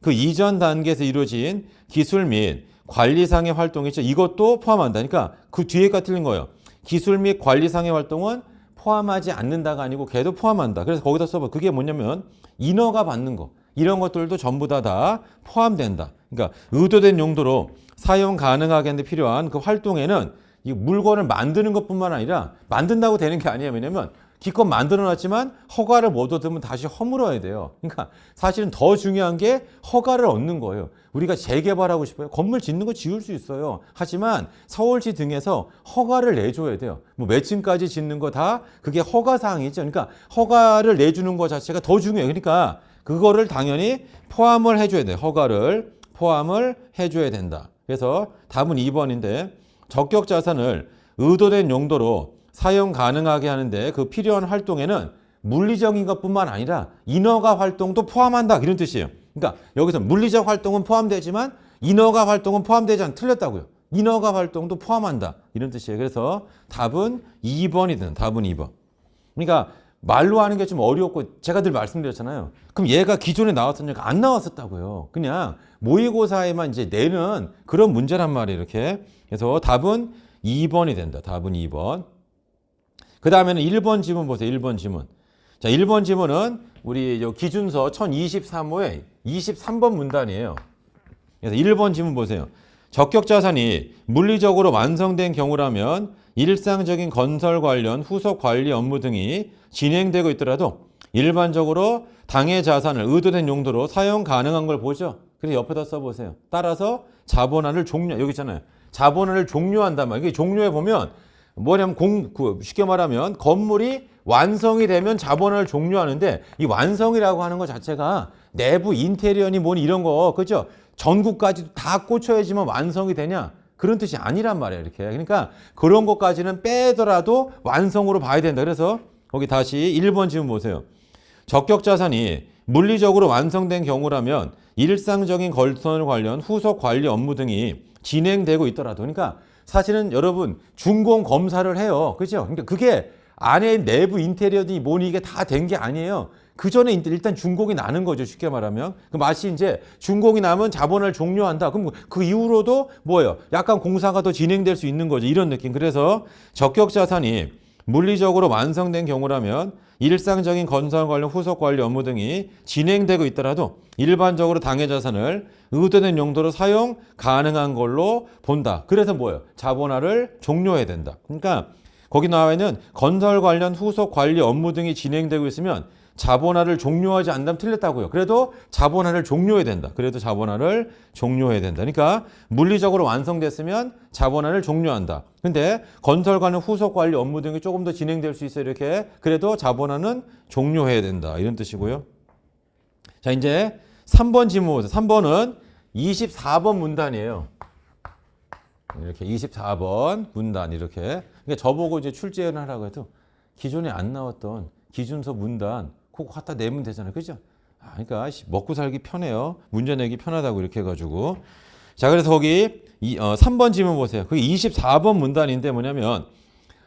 그 이전 단계에서 이루어진 기술 및 관리상의 활동이 있죠. 이것도 포함한다. 그러니까 그 뒤에가 틀린 거예요. 기술 및 관리상의 활동은 포함하지 않는다가 아니고 걔도 포함한다. 그래서 거기다 써봐. 그게 뭐냐면 인허가 받는 거. 이런 것들도 전부 다 포함된다. 그러니까 의도된 용도로 사용 가능하게 하는 데 필요한 그 활동에는 이 물건을 만드는 것뿐만 아니라 만든다고 되는 게 아니에요. 왜냐면 기껏 만들어놨지만 허가를 못 얻으면 다시 허물어야 돼요. 그러니까 사실은 더 중요한 게 허가를 얻는 거예요. 우리가 재개발하고 싶어요. 건물 짓는 거 지을 수 있어요. 하지만 서울시 등에서 허가를 내줘야 돼요. 뭐 몇 층까지 짓는 거 다 그게 허가 사항이죠. 그러니까 허가를 내주는 것 자체가 더 중요해요. 그러니까 그거를 당연히 포함을 해줘야 돼요. 허가를 포함을 해줘야 된다. 그래서 답은 2번인데 적격 자산을 의도된 용도로 사용 가능하게 하는데 그 필요한 활동에는 물리적인 것뿐만 아니라 인허가 활동도 포함한다. 이런 뜻이에요. 그러니까 여기서 물리적 활동은 포함되지만 인허가 활동은 포함되지 않 틀렸다고요. 인허가 활동도 포함한다. 이런 뜻이에요. 그래서 답은 2번이든 답은 2번. 그러니까 말로 하는 게 좀 어려웠고 제가 늘 말씀드렸잖아요. 그럼 얘가 기존에 나왔었냐가 안 나왔었다고요. 그냥 모의고사에만 이제 내는 그런 문제란 말이에요. 이렇게. 그래서 답은 2번이 된다. 답은 2번. 그 다음에는 1번 지문 보세요. 1번 지문. 자, 1번 지문은 우리 기준서 1023호의 23번 문단이에요. 그래서 1번 지문 보세요. 적격자산이 물리적으로 완성된 경우라면 일상적인 건설 관련 후속 관리 업무 등이 진행되고 있더라도 일반적으로 당해 자산을 의도된 용도로 사용 가능한 걸 보죠. 그래서 옆에다 써보세요. 따라서 자본화를 여기 있잖아요. 자본화를 종료한단 말이에요. 이게 종료해 보면 뭐냐면 쉽게 말하면 건물이 완성이 되면 자본화를 종료하는데 이 완성이라고 하는 것 자체가 내부 인테리어니 뭐니 이런 거 그죠? 전구까지도 다 꽂혀야지만 완성이 되냐? 그런 뜻이 아니란 말이에요. 이렇게. 그러니까 그런 것까지는 빼더라도 완성으로 봐야 된다. 그래서 거기 다시 1번 지문 보세요. 적격자산이 물리적으로 완성된 경우라면 일상적인 건설 관련 후속 관리 업무 등이 진행되고 있더라도 그러니까 사실은 여러분 준공 검사를 해요. 그죠? 그러니까 그게 안에 내부 인테리어든지 뭐니 이게 다 된 게 아니에요. 그 전에 일단 준공이 나는 거죠. 쉽게 말하면. 그 마치 이제 준공이 나면 자본을 종료한다. 그럼 그 이후로도 뭐예요? 약간 공사가 더 진행될 수 있는 거죠. 이런 느낌. 그래서 적격자산이 물리적으로 완성된 경우라면 일상적인 건설 관련 후속 관리 업무 등이 진행되고 있더라도 일반적으로 당해 자산을 의도된 용도로 사용 가능한 걸로 본다. 그래서 뭐예요? 자본화를 종료해야 된다. 그러니까 거기 나와 있는 건설 관련 후속 관리 업무 등이 진행되고 있으면 자본화를 종료하지 않다면 틀렸다고요. 그래도 자본화를 종료해야 된다. 그래도 자본화를 종료해야 된다. 그러니까 물리적으로 완성됐으면 자본화를 종료한다. 근데 건설 관련 후속 관리 업무 등이 조금 더 진행될 수 있어요. 이렇게. 그래도 자본화는 종료해야 된다. 이런 뜻이고요. 자, 이제 3번 지문 보세요. 3번은 24번 문단이에요. 이렇게 24번 문단 이렇게. 그러니까 저보고 이제 출제를 하라고 해도 기존에 안 나왔던 기준서 문단 그거 갖다 내면 되잖아요. 그죠? 그러니까 먹고 살기 편해요. 문제 내기 편하다고 이렇게 해가지고. 자, 그래서 거기 3번 지문 보세요. 그게 24번 문단인데 뭐냐면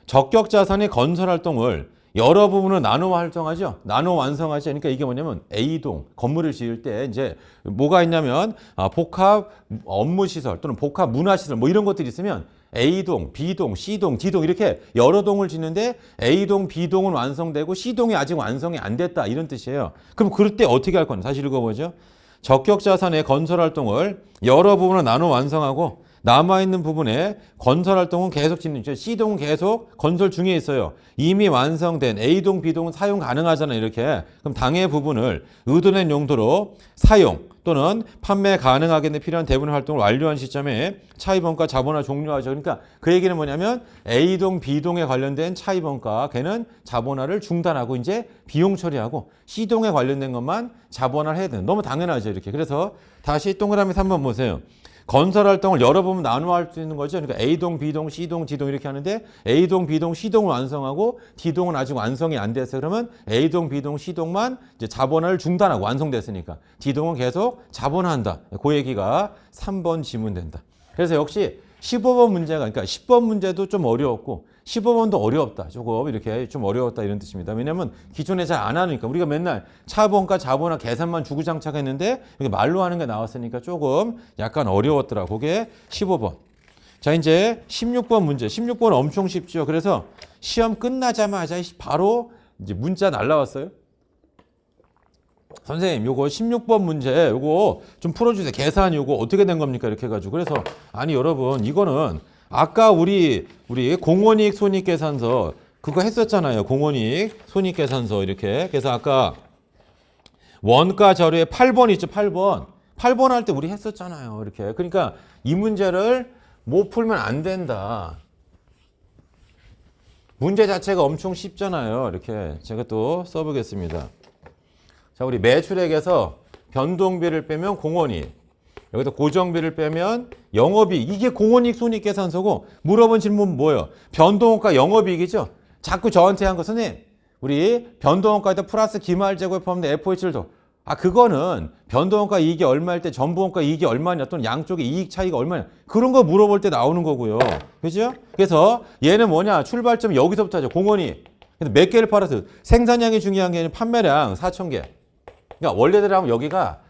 적격자산의 건설 활동을 여러 부분으로 나눠 활성하죠. 나눠 완성하죠. 그러니까 이게 뭐냐면 A동 건물을 지을 때 이제 뭐가 있냐면 복합 업무시설 또는 복합 문화시설 뭐 이런 것들이 있으면 A동, B동, C동, D동 이렇게 여러 동을 짓는데 A동, B동은 완성되고 C동이 아직 완성이 안 됐다 이런 뜻이에요. 그럼 그럴 때 어떻게 할 거냐? 다시 읽어보죠. 적격자산의 건설 활동을 여러 부분으로 나눠 완성하고 남아있는 부분에 건설 활동은 계속 짓는 거죠. C동은 계속 건설 중에 있어요. 이미 완성된 A동, B동은 사용 가능하잖아요. 이렇게. 그럼 당해 부분을 의도된 용도로 사용 또는 판매 가능하게 필요한 대부분 활동을 완료한 시점에 차입원가 자본화 종료하죠. 그러니까 그 얘기는 뭐냐면 A동, B동에 관련된 차입원가 걔는 자본화를 중단하고 이제 비용 처리하고 C동에 관련된 것만 자본화를 해야 되는 너무 당연하죠. 이렇게. 그래서 다시 동그라미 3번 보세요. 건설 활동을 여러 부분 나누어 할 수 있는 거죠. 그러니까 A동, B동, C동, D동 이렇게 하는데 A동, B동, C동을 완성하고 D동은 아직 완성이 안 됐어요. 그러면 A동, B동, C동만 이제 자본화를 중단하고 완성됐으니까 D동은 계속 자본화한다. 그 얘기가 3번 지문 된다. 그래서 역시 15번 문제가 그러니까 10번 문제도 좀 어려웠고 15번도 어려웠다. 조금 이렇게 좀 어려웠다 이런 뜻입니다. 왜냐하면 기존에 잘 안 하니까 우리가 맨날 차본가 자본화 계산만 주구장창했는데 이렇게 말로 하는 게 나왔으니까 조금 약간 어려웠더라. 그게 15번. 자, 이제 16번 문제. 16번은 엄청 쉽죠. 그래서 시험 끝나자마자 바로 이제 문자 날라왔어요. 선생님, 요거 16번 문제, 요거 좀 풀어주세요. 계산 요거 어떻게 된 겁니까? 이렇게 해가지고. 그래서, 아니, 여러분, 이거는 아까 우리 공원이익 손익계산서 그거 했었잖아요. 공원이익 손익계산서 이렇게. 그래서 아까 원가 자료에 8번 있죠. 8번. 8번 할 때 우리 했었잖아요. 이렇게. 그러니까 이 문제를 못 풀면 안 된다. 문제 자체가 엄청 쉽잖아요. 이렇게. 제가 또 써보겠습니다. 자, 우리 매출액에서 변동비를 빼면 공원이익. 여기서 고정비를 빼면 영업이익. 이게 공원이익 손익계산서고 물어본 질문 뭐예요? 변동원가 영업이익이죠? 자꾸 저한테 한 거 선생님 우리 변동원가에다 플러스 기말재고에 포함된 FOH를 더 그거는 변동원가 이익이 얼마일 때 전부원가 이익이 얼마냐 또는 양쪽의 이익 차이가 얼마냐 그런 거 물어볼 때 나오는 거고요. 그죠? 그래서 얘는 뭐냐? 출발점이 여기서부터 하죠. 공원이익. 근데 몇 개를 팔아서 생산량이 중요한 게 아니라 판매량 4,000개. 그러니까 원래대로 하면 여기가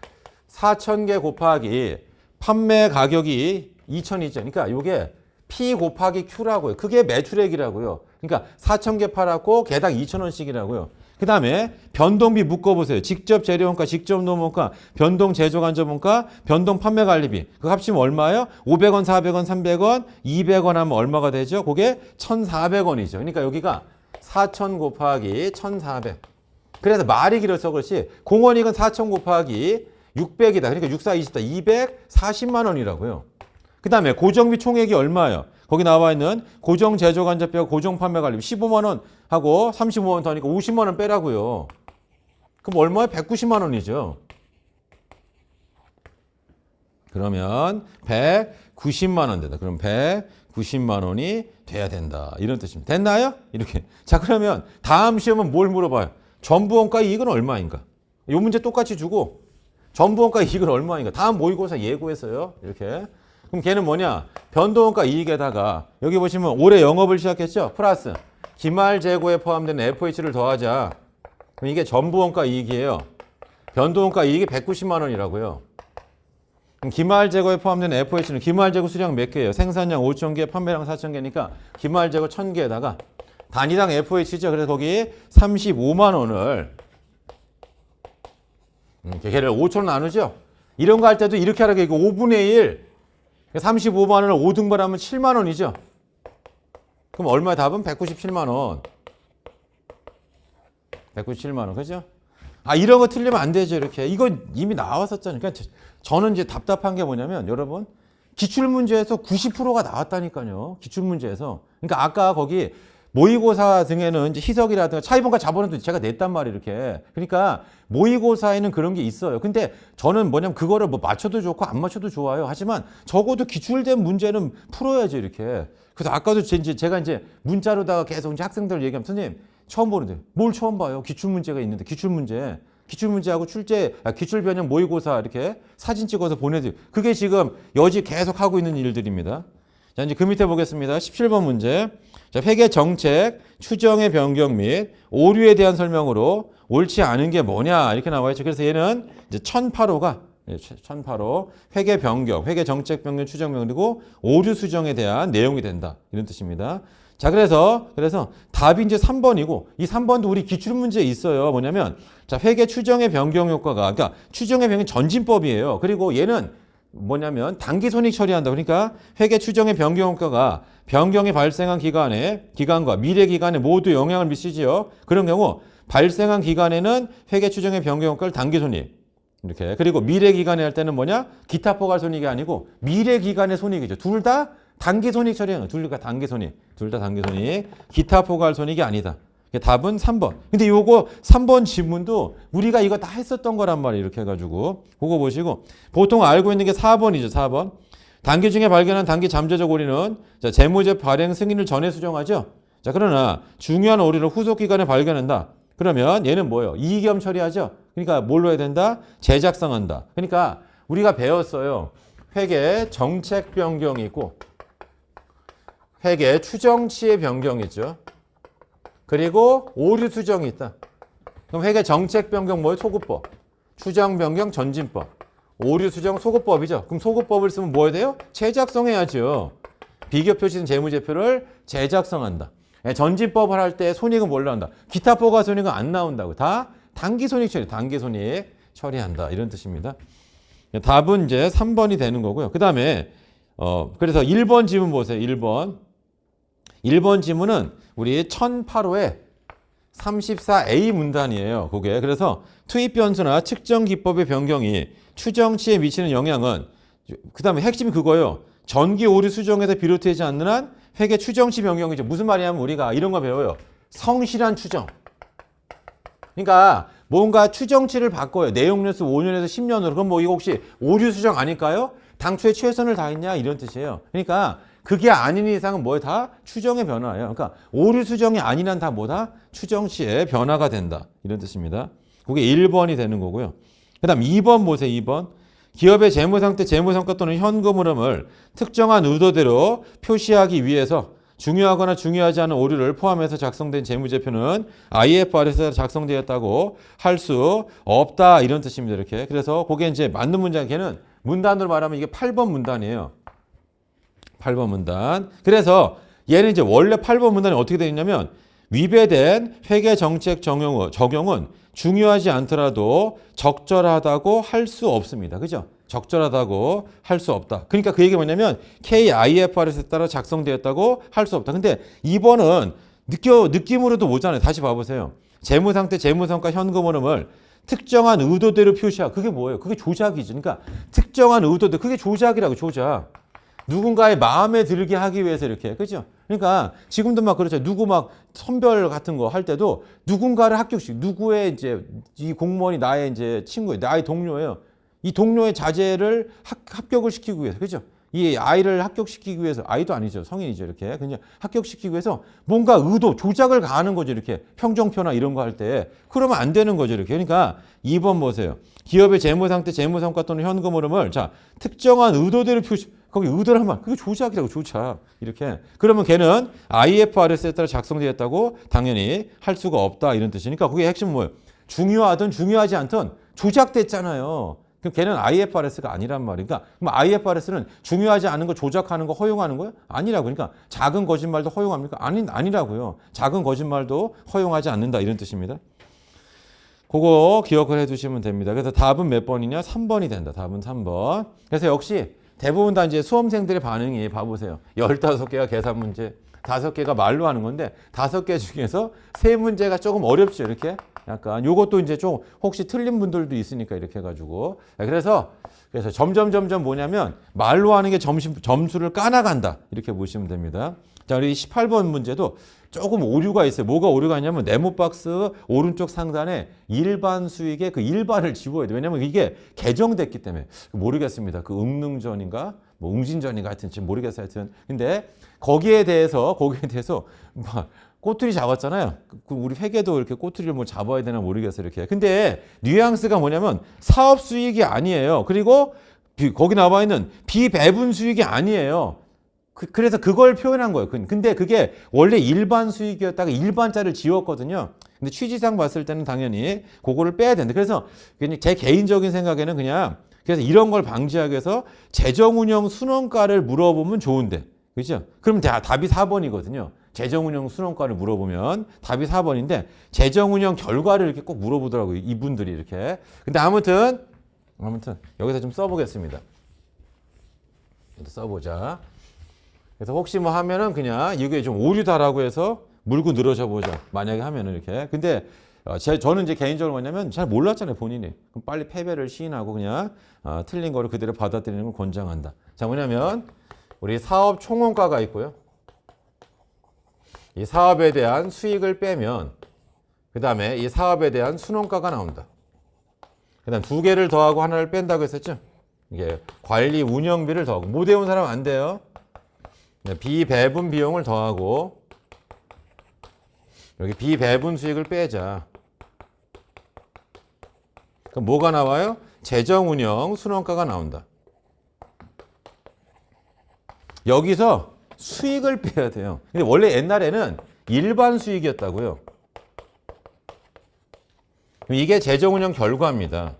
4,000개 곱하기 판매 가격이 2,000이죠. 그러니까 이게 P 곱하기 Q라고요. 그게 매출액이라고요. 그러니까 4,000개 팔았고 개당 2,000원씩이라고요. 그 다음에 변동비 묶어보세요. 직접 재료원가, 직접 노무원가, 변동 제조간접원가, 변동 판매관리비. 그 합치면 얼마예요? 500원, 400원, 300원, 200원 하면 얼마가 되죠? 그게 1,400원이죠. 그러니까 여기가 4,000 곱하기 1,400. 그래서 말이 길어서 그렇지 공원이익은 4,000 곱하기 600이다. 그러니까 6, 4, 20다. 240만 원이라고요. 그 다음에 고정비 총액이 얼마예요? 거기 나와 있는 고정 제조간접비하고 고정 판매관리비 15만 원 하고 35만 원 더니까 50만 원 빼라고요. 그럼 얼마에 190만 원이죠. 그러면 190만 원 된다. 그럼 190만 원이 돼야 된다. 이런 뜻입니다. 됐나요? 이렇게. 자, 그러면 다음 시험은 뭘 물어봐요? 전부원가 이익은 얼마인가? 이 문제 똑같이 주고 전부원가 이익은 얼마인가? 다음 모의고사 예고했어요. 이렇게. 그럼 걔는 뭐냐? 변동원가 이익에다가 여기 보시면 올해 영업을 시작했죠? 플러스 기말 재고에 포함된 FH를 더하자. 그럼 이게 전부원가 이익이에요. 변동원가 이익이 190만 원이라고요. 그럼 기말 재고에 포함된 FH는 기말 재고 수량 몇 개예요? 생산량 5,000개, 판매량 4,000개니까 기말 재고 1,000개에다가 단위당 FH죠. 그래서 거기 35만 원을 걔를 5초로 나누죠. 이런 거 할 때도 이렇게 하라고 이거 5분의 1 35만 원을 5등분 하면 7만 원이죠. 그럼 얼마야 답은? 197만 원. 197만 원. 그죠? 아, 이런 거 틀리면 안 되죠. 이렇게. 이거 이미 나왔었잖아요. 그러니까 저는 이제 답답한 게 뭐냐면 여러분 기출문제에서 90%가 나왔다니까요. 기출문제에서. 그러니까 아까 거기 모의고사 등에는 이제 희석이라든가 차이본과 자본은 제가 냈단 말이에요, 이렇게. 그러니까 모의고사에는 그런 게 있어요. 근데 저는 뭐냐면 그거를 뭐 맞춰도 좋고 안 맞춰도 좋아요. 하지만 적어도 기출된 문제는 풀어야죠, 이렇게. 그래서 아까도 제가 이제 문자로다가 계속 이제 학생들 얘기하면 선생님 처음 보는데 뭘 처음 봐요? 기출문제가 있는데 기출문제하고 기출 변형 모의고사 이렇게 사진 찍어서 보내드려요. 그게 지금 여지 계속 하고 있는 일들입니다. 자, 이제 그 밑에 보겠습니다. 17번 문제. 자, 회계 정책, 추정의 변경 및 오류에 대한 설명으로 옳지 않은 게 뭐냐 이렇게 나와 있죠. 그래서 얘는 이제 1008호가 1008호 회계 변경, 회계 정책 변경, 추정 변경 그리고 오류 수정에 대한 내용이 된다. 이런 뜻입니다. 자, 그래서 답이 이제 3번이고 이 3번도 우리 기출 문제에 있어요. 뭐냐면 자, 회계 추정의 변경 효과가 그러니까 추정의 변경이 전진법이에요. 그리고 얘는 뭐냐면 단기 손익 처리한다. 그러니까 회계 추정의 변경 효과가 변경이 발생한 기간과 미래 기간에 모두 영향을 미치지요. 그런 경우 발생한 기간에는 회계 추정의 변경 효과를 단기 손익 이렇게 그리고 미래 기간에 할 때는 뭐냐? 기타 포괄 손익이 아니고 미래 기간의 손익이죠. 둘 다 단기 손익 처리하는 둘 다 단기 손익. 기타 포괄 손익이 아니다. 답은 3번. 근데 요거 3번 지문도 우리가 이거 다 했었던 거란 말이에요. 이렇게 해가지고 그거 보시고 보통 알고 있는 게 4번이죠. 4번. 단기 중에 발견한 단기 잠재적 오류는 자, 재무제 발행 승인을 전에 수정하죠. 자, 그러나 중요한 오류를 후속 기간에 발견한다. 그러면 얘는 뭐예요? 이의겸 처리하죠. 그러니까 뭘로 해야 된다? 재작성한다. 그러니까 우리가 배웠어요. 회계 정책 변경이 있고 회계 추정치의 변경이 있죠. 그리고 오류 수정이 있다. 그럼 회계 정책 변경 뭐예요? 소급법. 추정 변경 전진법. 오류 수정 소급법이죠. 그럼 소급법을 쓰면 뭐 해야 돼요? 재작성해야죠. 비교 표시된 재무제표를 재작성한다. 전진법을 할 때 손익은 뭘로 한다? 기타 포괄 손익은 안 나온다고. 다 단기 손익 처리한다. 이런 뜻입니다. 답은 이제 3번이 되는 거고요. 그 다음에 그래서 1번 지문 보세요. 1번 지문은 우리 1008호의 34A 문단이에요. 그게. 그래서 투입 변수나 측정 기법의 변경이 추정치에 미치는 영향은 그 다음에 핵심이 그거예요. 전기 오류 수정에서 비롯되지 않는 한 회계 추정치 변경이죠. 무슨 말이냐면 우리가 이런 거 배워요. 성실한 추정. 그러니까 뭔가 추정치를 바꿔요. 내용연수 5년에서 10년으로. 그럼 뭐 이거 혹시 오류 수정 아닐까요? 당초에 최선을 다했냐? 이런 뜻이에요. 그러니까 그게 아닌 이상은 뭐예요? 다 추정의 변화예요. 그러니까 오류 수정이 아닌 한 다 뭐다? 추정치의 변화가 된다. 이런 뜻입니다. 그게 1번이 되는 거고요. 그 다음 2번 보세요. 2번. 기업의 재무상태, 재무성과 또는 현금 흐름을 특정한 의도대로 표시하기 위해서 중요하거나 중요하지 않은 오류를 포함해서 작성된 재무제표는 IFRS에서 작성되었다고 할 수 없다. 이런 뜻입니다. 이렇게. 그래서 그게 이제 맞는 문장, 걔는 문단으로 말하면 이게 8번 문단이에요. 8번 문단. 그래서 얘는 이제 원래 8번 문단이 어떻게 되어 있냐면 위배된 회계 정책 적용은 중요하지 않더라도 적절하다고 할 수 없습니다. 그죠? 적절하다고 할 수 없다. 그러니까 그 얘기가 뭐냐면 KIFRS에 따라 작성되었다고 할 수 없다. 근데 2번은 느낌으로도 오잖아요. 다시 봐보세요. 재무상태, 재무성과 현금 흐름을 특정한 의도대로 표시하고 그게 뭐예요? 그게 조작이죠. 그러니까 특정한 의도대로 그게 조작이라고 조작. 누군가의 마음에 들게 하기 위해서 이렇게 그죠? 그러니까 지금도 막 그렇죠. 누구 막 선별 같은 거 할 때도 누군가를 합격시키고 누구의 이제 이 공무원이 나의 이제 친구예요. 나의 동료예요. 이 동료의 자제를 합격을 시키기 위해서 그죠? 이 아이를 합격시키기 위해서 아이도 아니죠. 성인이죠. 이렇게 그냥 합격시키기 위해서 뭔가 의도, 조작을 가하는 거죠. 이렇게 평정표나 이런 거 할 때 그러면 안 되는 거죠. 이렇게 그러니까 2번 보세요. 기업의 재무상태, 재무성과 또는 현금 흐름을 자 특정한 의도대로 표시 거기 의도를 하면 그게 조작이라고 조작 이렇게 그러면 걔는 IFRS에 따라 작성되었다고 당연히 할 수가 없다 이런 뜻이니까 그게 핵심은 뭐예요? 중요하든 중요하지 않든 조작됐잖아요. 그럼 걔는 IFRS가 아니란 말이니까 그러니까 그럼 IFRS는 중요하지 않은 거 조작하는 거 허용하는 거예요? 아니라고. 그러니까 작은 거짓말도 허용합니까? 아니라고요. 작은 거짓말도 허용하지 않는다 이런 뜻입니다. 그거 기억을 해두시면 됩니다. 그래서 답은 몇 번이냐? 3번이 된다. 답은 3번. 그래서 역시 대부분 다 이제 수험생들의 반응이 봐보세요. 15개가 계산 문제, 5개가 말로 하는 건데 5개 중에서 3문제가 조금 어렵죠. 이렇게 약간 요것도 이제 좀 혹시 틀린 분들도 있으니까 이렇게 해가지고 그래서 점점 뭐냐면 말로 하는 게 점수를 까나간다 이렇게 보시면 됩니다. 자 우리 18번 문제도 조금 오류가 있어요. 뭐가 오류가 있냐면 네모박스 오른쪽 상단에 일반 수익의 그 일반을 지워야 돼요. 왜냐면 이게 개정됐기 때문에 모르겠습니다. 그 응능전인가 뭐 웅진전인가 하여튼 지금 모르겠어요. 하여튼 근데 거기에 대해서 막 꼬투리 잡았잖아요. 우리 회계도 이렇게 꼬투리를 뭐 잡아야 되나 모르겠어요. 이렇게. 근데 뉘앙스가 뭐냐면 사업 수익이 아니에요. 그리고 거기 나와 있는 비배분 수익이 아니에요. 그래서 그걸 표현한 거예요. 근데 그게 원래 일반 수익이었다가 일반자를 지웠거든요. 근데 취지상 봤을 때는 당연히 그거를 빼야 된다. 그래서 제 개인적인 생각에는 그래서 이런 걸 방지하기 위해서 재정운영 순원가를 물어보면 좋은데. 그죠? 그럼 답이 4번이거든요. 재정운영 순원가를 물어보면 답이 4번인데 재정운영 결과를 이렇게 꼭 물어보더라고요. 이분들이 이렇게. 근데 아무튼 여기서 좀 써보겠습니다. 써보자. 그래서 혹시 뭐 하면은 그냥 이게 좀 오류다라고 해서 물고 늘어져 보자. 만약에 하면은 이렇게. 근데 저는 이제 개인적으로 뭐냐면 잘 몰랐잖아요, 본인이. 그럼 빨리 패배를 시인하고 그냥 틀린 거를 그대로 받아들이는 걸 권장한다. 자, 뭐냐면 우리 사업 총원가가 있고요. 이 사업에 대한 수익을 빼면 그다음에 이 사업에 대한 순원가가 나온다. 그다음 두 개를 더하고 하나를 뺀다고 했었죠. 이게 관리 운영비를 더하고 못 외운 사람 안 돼요. 비배분 비용을 더하고 여기 비배분 수익을 빼자. 그럼 뭐가 나와요? 재정운영 순원가가 나온다. 여기서 수익을 빼야 돼요. 근데 원래 옛날에는 일반 수익이었다고요. 이게 재정운영 결과입니다.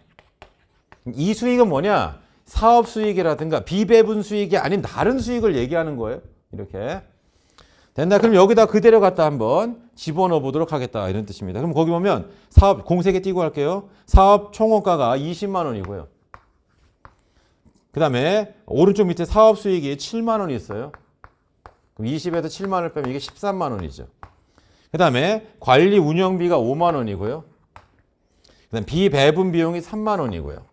이 수익은 뭐냐? 사업 수익이라든가 비배분 수익이 아닌 다른 수익을 얘기하는 거예요. 이렇게. 된다. 그럼 여기다 그대로 갖다 한번 집어넣어 보도록 하겠다. 이런 뜻입니다. 그럼 거기 보면 사업 공색에 띄고 할게요. 사업 총원가가 20만 원이고요. 그 다음에 오른쪽 밑에 사업 수익이 7만 원이 있어요. 그럼 20에서 7만 원을 빼면 이게 13만 원이죠. 그 다음에 관리 운영비가 5만 원이고요. 그 다음 비배분 비용이 3만 원이고요.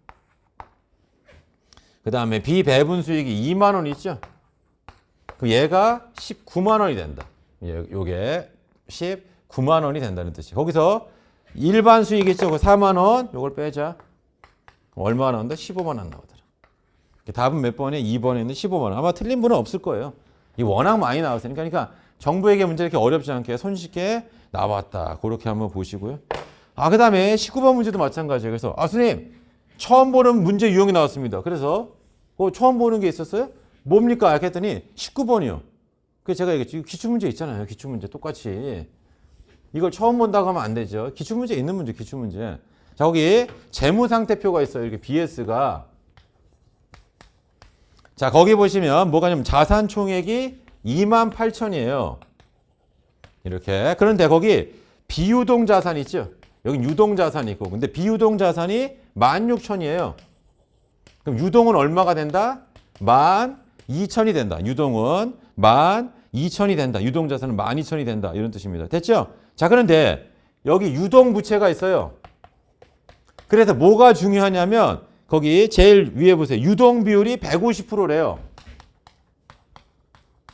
그 다음에 비배분 수익이 2만 원 있죠. 그럼 얘가 19만 원이 된다. 요게 19만 원이 된다는 뜻이에요. 거기서 일반 수익 있죠. 그 4만 원 요걸 빼자. 얼마 나온다? 15만 원 나오더라. 답은 몇 번에? 2번에 있는 15만 원. 아마 틀린 분은 없을 거예요. 이 워낙 많이 나왔으니까. 그러니까 정부에게 문제 이렇게 어렵지 않게 손쉽게 나왔다. 그렇게 한번 보시고요. 그 다음에 19번 문제도 마찬가지예요. 그래서 선생님 처음 보는 문제 유형이 나왔습니다. 그래서 처음 보는 게 있었어요? 뭡니까? 이렇게 했더니 19번이요. 그래서 제가 얘기했죠. 기출문제 있잖아요. 기출문제 똑같이. 이걸 처음 본다고 하면 안 되죠. 기출문제 있는 문제, 기출문제. 자, 거기 재무상태표가 있어요. 이렇게 BS가. 자, 거기 보시면 뭐가 있냐면 자산 총액이 28,000이에요. 이렇게. 그런데 거기 비유동 자산 있죠? 여기 유동 자산이 있고. 근데 비유동 자산이 16,000이에요. 그럼 유동은 얼마가 된다? 12,000이 된다. 유동은 12,000이 된다. 유동 자산은 12,000이 된다. 이런 뜻입니다. 됐죠? 자, 그런데 여기 유동 부채가 있어요. 그래서 뭐가 중요하냐면 거기 제일 위에 보세요. 유동 비율이 150%래요.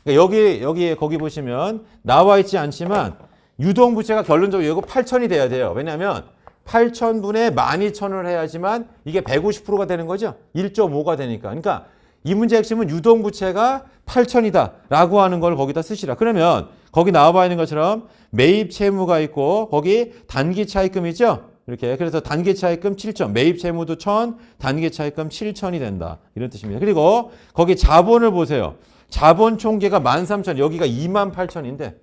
그러니까 거기 보시면 나와 있지 않지만 유동 부채가 결론적으로 이거 8,000이 돼야 돼요. 왜냐하면 8,000분의 12,000을 해야지만 이게 150%가 되는 거죠. 1.5가 되니까. 그러니까 이 문제 핵심은 유동 부채가 8,000이다 라고 하는 걸 거기다 쓰시라. 그러면 거기 나와 있는 것처럼 매입 채무가 있고 거기 단기 차입금 있죠. 이렇게. 그래서 단기 차입금 7,000, 매입 채무도 1,000, 단기 차입금 7,000이 된다. 이런 뜻입니다. 그리고 거기 자본을 보세요. 자본 총계가 13,000, 여기가 28,000인데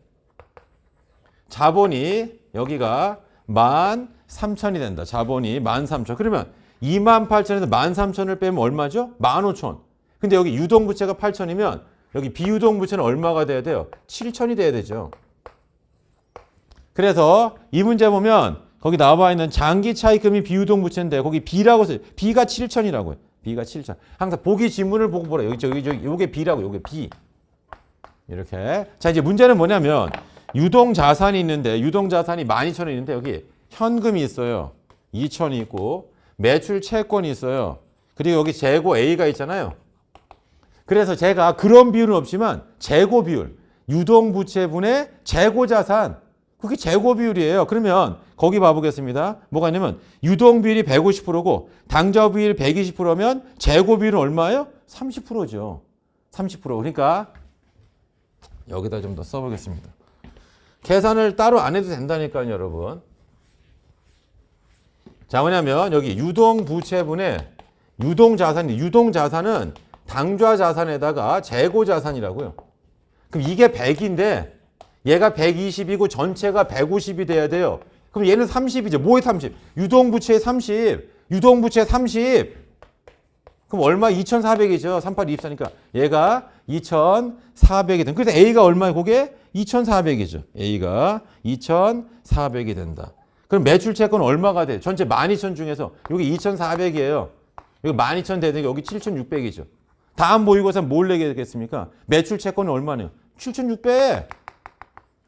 자본이 여기가 13,000이 된다. 자본이 13,000. 그러면 28,000에서 13,000을 빼면 얼마죠? 15,000. 근데 여기 유동부채가 8,000이면 여기 비유동부채는 얼마가 돼야 돼요? 7,000이 돼야 되죠. 그래서 이 문제 보면 거기 나와 있는 장기 차입금이 비유동부채인데 거기 B라고 써요. B가 7,000이라고요. B가 7,000. 항상 보기 지문을 보고 보라. 여기 요게 B라고, 요게 B. 이렇게. 자, 이제 문제는 뭐냐면 유동 자산이 있는데 유동 자산이 12,000원 있는데 여기 현금이 있어요. 2,000이 있고 매출 채권이 있어요. 그리고 여기 재고 A가 있잖아요. 그래서 제가 그런 비율은 없지만 재고 비율, 유동 부채분의 재고 자산, 그게 재고 비율이에요. 그러면 거기 봐보겠습니다. 뭐가 있냐면 유동 비율이 150%고 당좌 비율이 120%면 재고 비율은 얼마예요? 30%죠. 30%. 그러니까 여기다 좀 더 써보겠습니다. 계산을 따로 안 해도 된다니까요, 여러분. 자, 뭐냐면 여기 유동 부채분의 유동 자산이, 유동 자산은 당좌 자산에다가 재고 자산이라고요. 그럼 이게 100인데 얘가 120이고 전체가 150이 돼야 돼요. 그럼 얘는 30이죠. 뭐에 30? 유동 부채에 30. 유동 부채 30. 그럼 얼마? 2,400이죠. 38, 24니까 얘가 2,400이 된다. 그래서 A가 얼마예요? 그게 2,400이죠. A가 2,400이 된다. 그럼 매출 채권 얼마가 돼? 전체 12,000 중에서 여기 2,400이에요. 여기 12,000 되니까 여기 7,600이죠. 다음 모의고사 뭘 내게 되겠습니까? 매출 채권은 얼마네요? 7,600.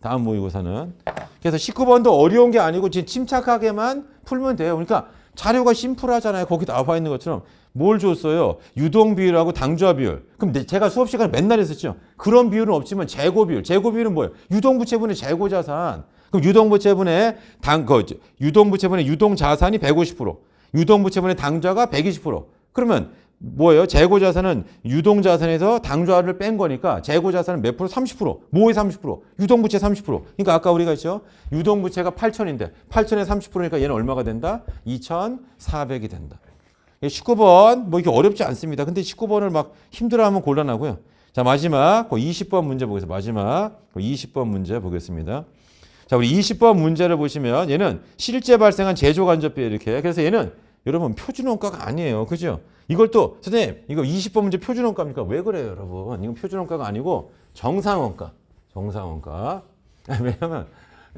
다음 모의고사는. 그래서 19번도 어려운 게 아니고 지금 침착하게만 풀면 돼요. 그러니까 자료가 심플하잖아요. 거기 나와 있는 것처럼. 뭘 줬어요? 유동 비율하고 당좌 비율. 그럼 제가 수업 시간에 맨날 했었죠. 그런 비율은 없지만 재고 비율. 재고 비율은 뭐예요? 유동 부채분의 재고 자산. 그럼 유동 부채분의 유동 부채분의 유동 자산이 150%, 유동 부채분의 당좌가 120%. 그러면 뭐예요? 재고 자산은 유동 자산에서 당좌를 뺀 거니까 재고 자산은 몇 프로? 30%. 뭐의 30%? 유동 부채 30%. 그러니까 아까 우리가 했죠. 유동 부채가 8,000인데 8,000에 30%니까 얘는 얼마가 된다? 2,400이 된다. 19번 뭐 이게 어렵지 않습니다. 근데 19번을 막 힘들어하면 곤란하고요. 자, 마지막 20번 문제 보겠습니다. 마지막 20번 문제 보겠습니다. 자, 우리 20번 문제를 보시면 얘는 실제 발생한 제조 간접비 이렇게. 그래서 얘는 여러분 표준원가가 아니에요. 그죠? 이걸 또 선생님 이거 20번 문제 표준원가입니까? 왜 그래요, 여러분? 이건 표준원가가 아니고 정상원가. 정상원가. 왜냐면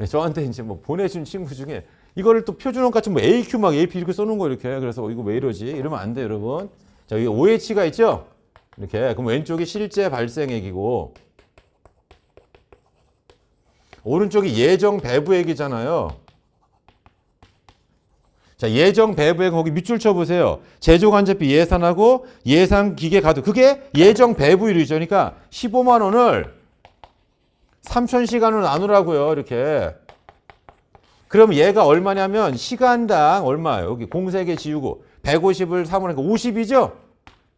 저한테 이제 뭐 보내준 친구 중에 이거를 또 표준원가처럼 뭐 AQ 막 AP 이렇게 써놓은 거 이렇게. 그래서 이거 왜 이러지? 이러면 안 돼요, 여러분. 자, 여기 OH가 있죠? 이렇게. 그럼 왼쪽이 실제 발생액이고 오른쪽이 예정 배부액이잖아요. 자, 예정 배부액 거기 밑줄 쳐보세요. 제조간접비 예산하고 예상 기계 가도 그게 예정 배부율이죠. 그러니까 15만 원을 3,000시간으로 나누라고요. 이렇게. 그럼 얘가 얼마냐면 시간당 얼마예요? 여기 공세개 지우고 150을 3원이니까 50이죠?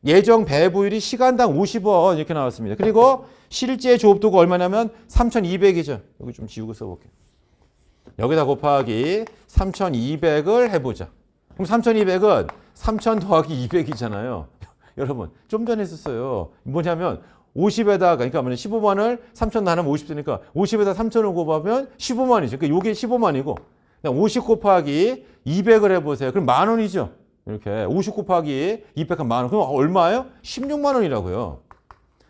예정 배부율이 시간당 50원 이렇게 나왔습니다. 그리고 실제 조업도가 얼마냐면 3,200이죠. 여기 좀 지우고 써볼게요. 여기다 곱하기 3,200을 해보자. 그럼 3,200은 3,000 더하기 200이잖아요. 여러분 좀 전에 했었어요. 뭐냐면 50에다가 그러니까 15만을 3,000 나누면 50되니까 50에다 3,000을 곱하면 15만이죠. 그러니까 이게 15만이고 그냥 50 곱하기 200을 해보세요. 그럼 10,000원이죠. 이렇게 50 곱하기 200 하면 10,000원. 그럼 얼마예요? 16만 원이라고요.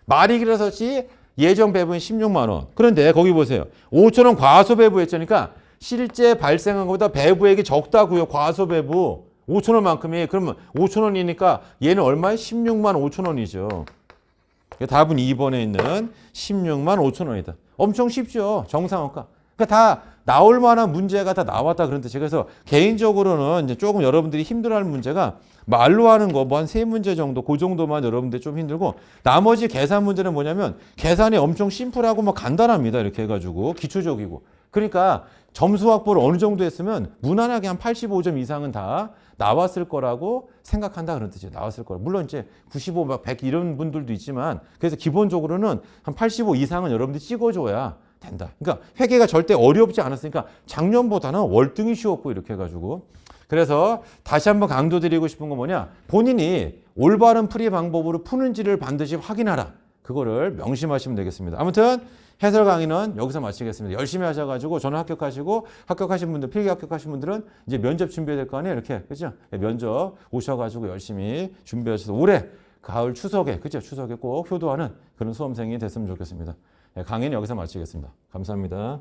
말이 길어서지 예정 배부는 16만 원. 그런데 거기 보세요. 5천 원 과소 배부했으니까 실제 발생한 것보다 배부액이 적다고요. 과소 배부. 5천 원만큼이. 그러면 5천 원이니까 얘는 얼마에? 16만 5천 원이죠. 답은 2번에 있는 16만 5천 원이다. 엄청 쉽죠. 정상원가. 그러니까 다 나올 만한 문제가 다 나왔다 그런 뜻이에요. 그래서 개인적으로는 이제 조금 여러분들이 힘들어하는 문제가 말로 하는 거 뭐 한 3문제 정도 그 정도만 여러분들 좀 힘들고 나머지 계산 문제는 뭐냐면 계산이 엄청 심플하고 뭐 간단합니다. 이렇게 해가지고 기초적이고. 그러니까 점수 확보를 어느 정도 했으면 무난하게 한 85점 이상은 다 나왔을 거라고 생각한다 그런 뜻이에요. 나왔을 거라. 물론 이제 95, 막 100 이런 분들도 있지만 그래서 기본적으로는 한 85 이상은 여러분들이 찍어줘야 된다. 그러니까 회계가 절대 어렵지 않았으니까 작년보다는 월등히 쉬웠고 이렇게 해가지고. 그래서 다시 한번 강조드리고 싶은 건 뭐냐. 본인이 올바른 풀이 방법으로 푸는지를 반드시 확인하라. 그거를 명심하시면 되겠습니다. 아무튼 해설 강의는 여기서 마치겠습니다. 열심히 하셔가지고 저는 합격하시고 합격하신 분들, 필기 합격하신 분들은 이제 면접 준비해야 될 거 아니에요. 이렇게. 그죠? 면접 오셔가지고 열심히 준비하셔서 올해 가을 추석에, 그죠? 추석에 꼭 효도하는 그런 수험생이 됐으면 좋겠습니다. 강의는 여기서 마치겠습니다. 감사합니다.